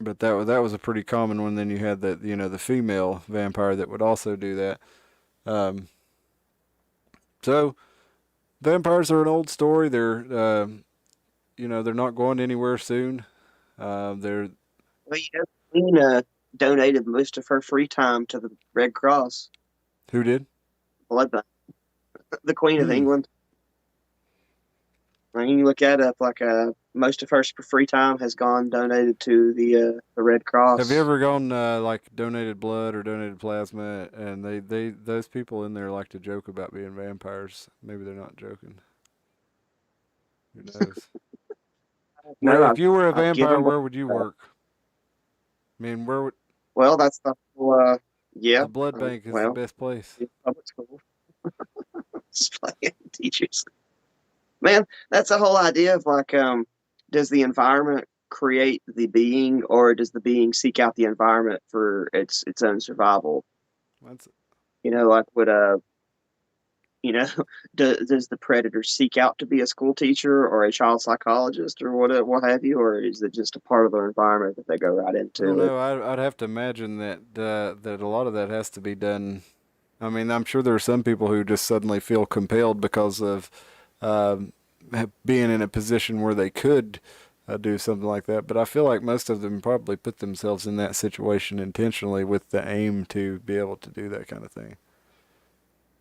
but that was a pretty common one. Then you had the female vampire that would also do that. Um, so vampires are an old story. They're not going anywhere soon. They're well, Queen donated most of her free time to the Red Cross who did? blood bank. The Queen of Hmm. England. I mean, you look that up. Like most of her free time has gone donated to the Red Have you Cross. ever gone like donated blood or donated plasma? And they those people in there like to joke about being vampires. Maybe they're not joking. Who knows? Where No, if you were a I've vampire, given blood. where would you work? I mean, where would Well, that's the whole, yeah. the blood bank is the Well, best place? public school, just playing teachers. Man, that's the whole idea of like, does the environment create the being, or does the being seek out the environment for its own survival? That's Like would you know, does the predator seek out to be a school teacher or a child psychologist or what have you, or is it just a part of their environment that they go right I don't into? know. I'd have to imagine that a lot of that has to be done. I mean, I'm sure there are some people who just suddenly feel compelled because of um, being in a position where they could do something like that. But I feel like most of them probably put themselves in that situation intentionally with the aim to be able to do that kind of thing.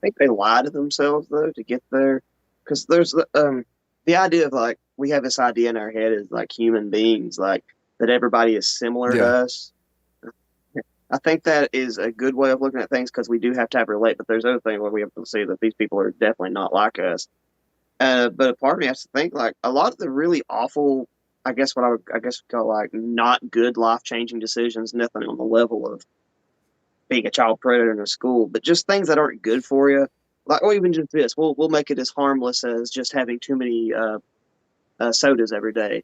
I think they lie to themselves though to get there, because there's the idea of like we have this idea in our head as like human beings, like that everybody is similar to Yeah, us. I think that is a good way of looking at things because we do have to have relate, but there's other things where we have to see that these people are definitely not like us. But a part of me has to think like a lot of the really awful, I guess what I guess call like not good life changing decisions, nothing on the level of being a child predator in a school, but just things that aren't good for you. Like, or even just this, we'll make it as harmless as just having too many sodas every day.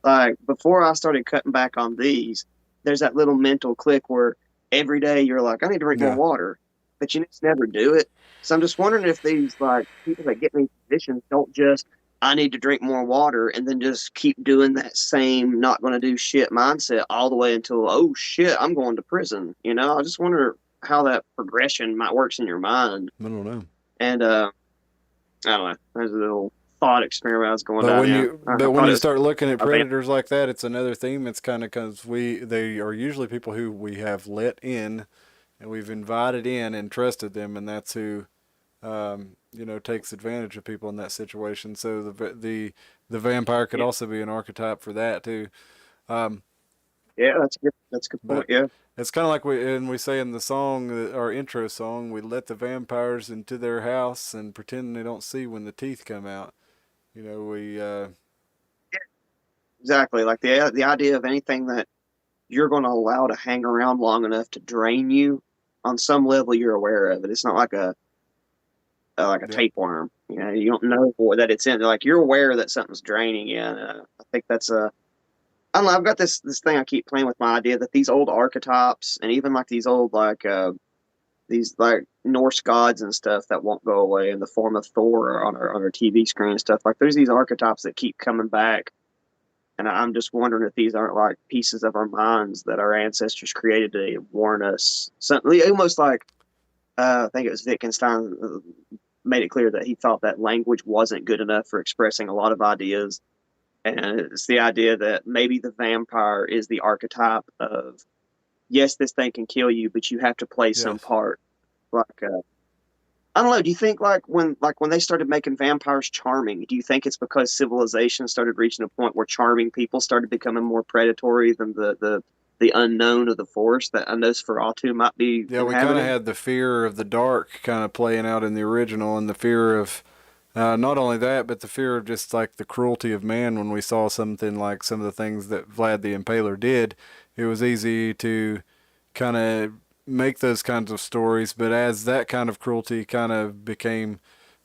Like before I started cutting back on these, there's that little mental click where every day you're like, I need to drink more yeah. water, but you just never do it. So I'm just wondering if these like people that get in these positions don't just I need to drink more water, and then just keep doing that same not going to do shit mindset all the way until, oh shit, I'm going to prison. I just wonder how that progression might works in your mind. I don't know. And I don't know. There's a little thought experiment I was going But down. when Yeah, you I but when thought it you was start looking at a van. predators like that, it's another theme. It's kind of because they are usually people who we have let in, and we've invited in and trusted them, and that's who takes advantage of people in that situation. So the vampire could Yeah, also be an archetype for that too. Um, yeah, that's good. That's a good point. but Yeah, it's kind of like we say in the song, our intro song, we let the vampires into their house and pretend they don't see when the teeth come out. We exactly. Like the idea of anything that you're going to allow to hang around long enough to drain you, on some level, you're aware of it. It's not like a yep. tapeworm. You don't know that it's in. Like you're aware that something's draining you. And, I think that's a. I don't know. I've got this thing I keep playing with my idea that these old archetypes and even like these old these like Norse gods and stuff that won't go away in the form of Thor on our TV screen and stuff. Like there's these archetypes that keep coming back, and I'm just wondering if these aren't like pieces of our minds that our ancestors created to warn us. Something almost like I think it was Wittgenstein made it clear that he thought that language wasn't good enough for expressing a lot of ideas. And it's the idea that maybe the vampire is the archetype of, yes, this thing can kill you, but you have to play some Yes. part. Like, I don't know. Do you think like when they started making vampires charming, do you think it's because civilization started reaching a point where charming people started becoming more predatory than the unknown of the forest that a Nosferatu might be Yeah, we kind of inhabiting? had the fear of the dark kind of playing out in the original, and the fear of not only that, but the fear of just like the cruelty of man when we saw something like some of the things that Vlad the Impaler did. It was easy to kind of make those kinds of stories, but as that kind of cruelty kind of became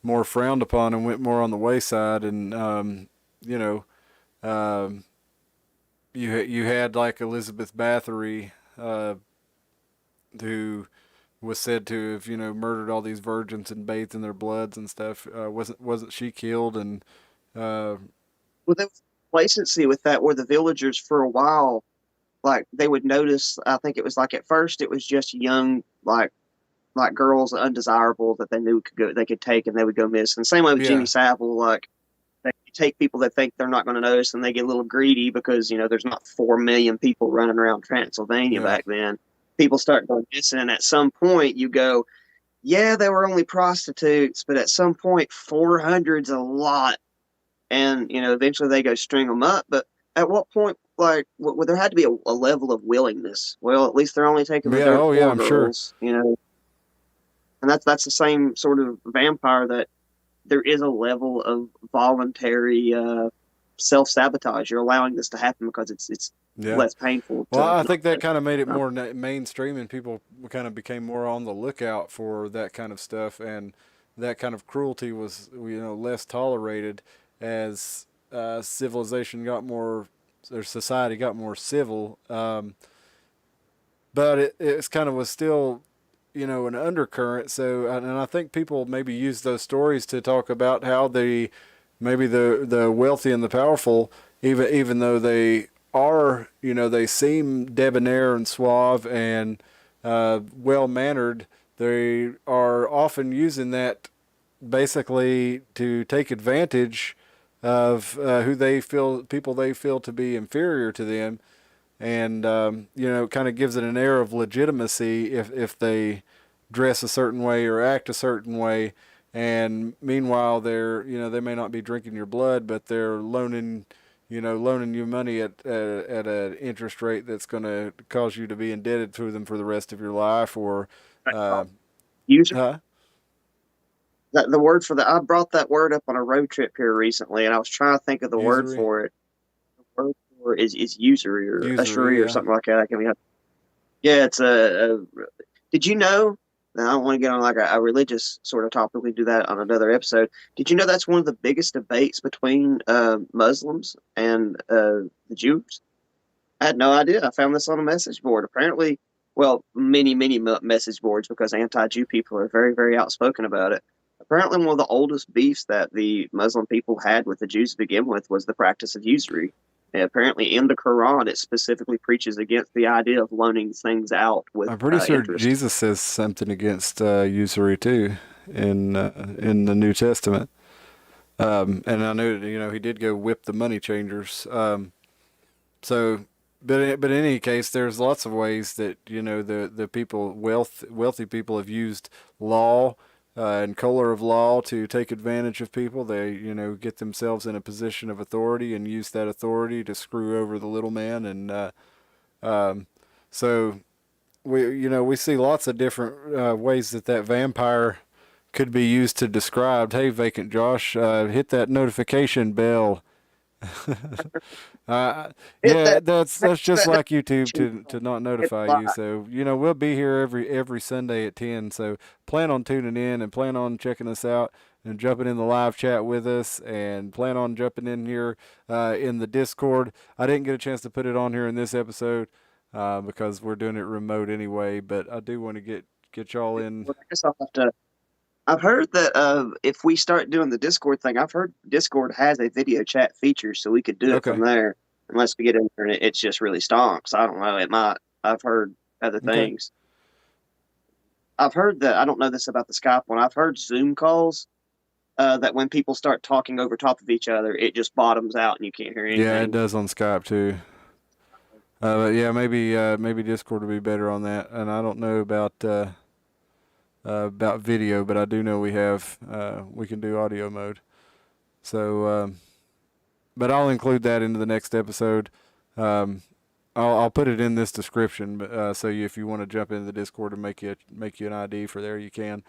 more frowned upon and went more on the wayside, and you know, um, you had like Elizabeth Bathory, who was said to have murdered all these virgins and bathed in their bloods and stuff. Wasn't she killed? And uh, Well, there was complacency with that, where the villagers for a while, like they would notice. I think it was like at first it was just young, like girls undesirable that they knew they could take, and they would go missing. Same way with Jimmy yeah, Savile, like they take people that think they're not going to notice, and they get a little greedy because there's not 4 million people running around Transylvania yeah, back then. People start going missing, and at some point you go, yeah, they were only prostitutes, but at some point 400's a lot, and eventually they go string them up. But at what point, like, there had to be a level of willingness. Well, at least they're only taking the yeah. dirt Oh yeah, poor I'm sure. girls. And that's the same sort of vampire, that there is a level of voluntary self sabotage. You're allowing this to happen because it's Yeah. less painful Well, to I not think that do kind of made it it. more mainstream, and people kind of became more on the lookout for that kind of stuff, and that kind of cruelty was less tolerated as civilization got more, or society got more civil. But it's kind of was still an undercurrent. So, and I think people maybe use those stories to talk about how maybe the wealthy and the powerful, even though they are, they seem debonair and suave and well mannered, they are often using that basically to take advantage of people they feel to be inferior to them, and kind of gives it an air of legitimacy if they dress a certain way or act a certain way. And meanwhile, they may not be drinking your blood, but they're loaning you money at an interest rate that's going to cause you to be indebted to them for the rest of your life. Or uh, Usury, huh? the word for that, I brought that word up on a road trip here recently, and I was trying to think of the word Usury, for it. The word for it is usury or usury, ushery or yeah. something like that. I can be, yeah, it's a. Did you know? Now, I don't want to get on like a religious sort of topic. We can do that on another episode. Did you know that's one of the biggest debates between Muslims and the Jews? I had no idea. I found this on a message board. Apparently, well, many message boards, because anti-Jew people are very, very outspoken about it. Apparently, one of the oldest beefs that the Muslim people had with the Jews to begin with was the practice of usury. And apparently, in the Quran, it specifically preaches against the idea of loaning things out with I'm pretty sure interest. Jesus says something against usury too in the New Testament. And I know he did go whip the money changers. So, but in any case, there's lots of ways that the people wealthy people have used law and color of law to take advantage of people. They get themselves in a position of authority and use that authority to screw over the little man. And um, so we see lots of different ways that vampire could be used to describe. Hey, Vacant Josh, hit that notification bell. uh, Hit yeah, that, that's just that like YouTube notification, to not hit notify the you. So we'll be here every Sunday at 10. So plan on tuning in and plan on checking us out and jumping in the live chat with us, and plan on jumping in here in the Discord. I didn't get a chance to put it on here in this episode because we're doing it remote anyway. But I do want to get y'all in. I guess I'll have to. I've heard that if we start doing the Discord thing, I've heard Discord has a video chat feature, so we could do it from Okay. there. Unless we get in there and it's just really stonks. I don't know. It might. I've heard other Okay. things. I've heard that. I don't know this about the Skype one. I've heard Zoom calls that when people start talking over top of each other, it just bottoms out and you can't hear Yeah, it anything. does on Skype too. But yeah, maybe Discord will be better on that. And I don't know about video, but I do know we can do audio mode. So, but I'll include that into the next episode. Um, I'll put it in this description, so if you want to jump into the Discord and make you an ID for there, you can.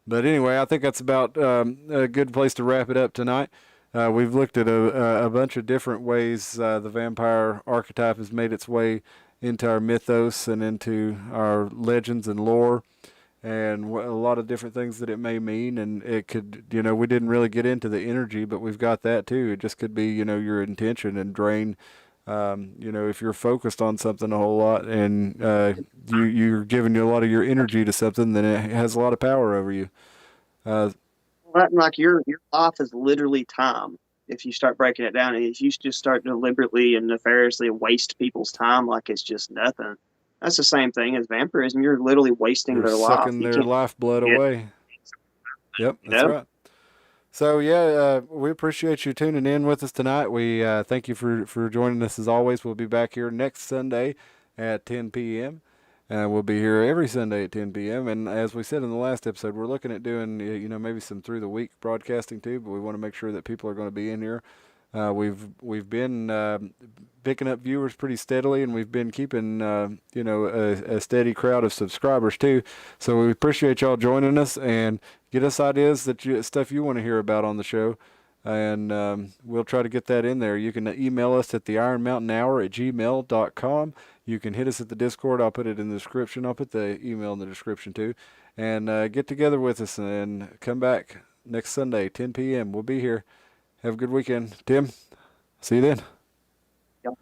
But anyway, I think that's about a good place to wrap it up tonight. We've looked at a bunch of different ways the vampire archetype has made its way into our mythos and into our legends and lore, and a lot of different things that it may mean. And it could, we didn't really get into the energy, but we've got that too. It just could be, your intention and drain. If you're focused on something a whole lot and you're giving a lot of your energy to something, then it has a lot of power over you. Uh, Like your life is literally time. If you start breaking it down, and if you just start deliberately and nefariously waste people's time like it's just nothing, that's the same thing as vampirism. You're literally wasting you're their life. sucking You their can't lifeblood get, away. Yep, you that's know. right. So yeah, we appreciate you tuning in with us tonight. We thank you for joining us as always. We'll be back here next Sunday at 10 p.m. We'll be here every Sunday at 10 p.m. And as we said in the last episode, we're looking at doing maybe some through the week broadcasting too. But we want to make sure that people are going to be in here. We've been picking up viewers pretty steadily, and we've been keeping a steady crowd of subscribers too. So we appreciate y'all joining us and get us ideas stuff you want to hear about on the show, and we'll try to get that in there. You can email us at theironmountainhour@gmail.com. You can hit us at the Discord. I'll put it in the description. I'll put the email in the description too, and get together with us and come back next Sunday 10 p.m. We'll be here. Have a good weekend, Tim. See you then. Y'all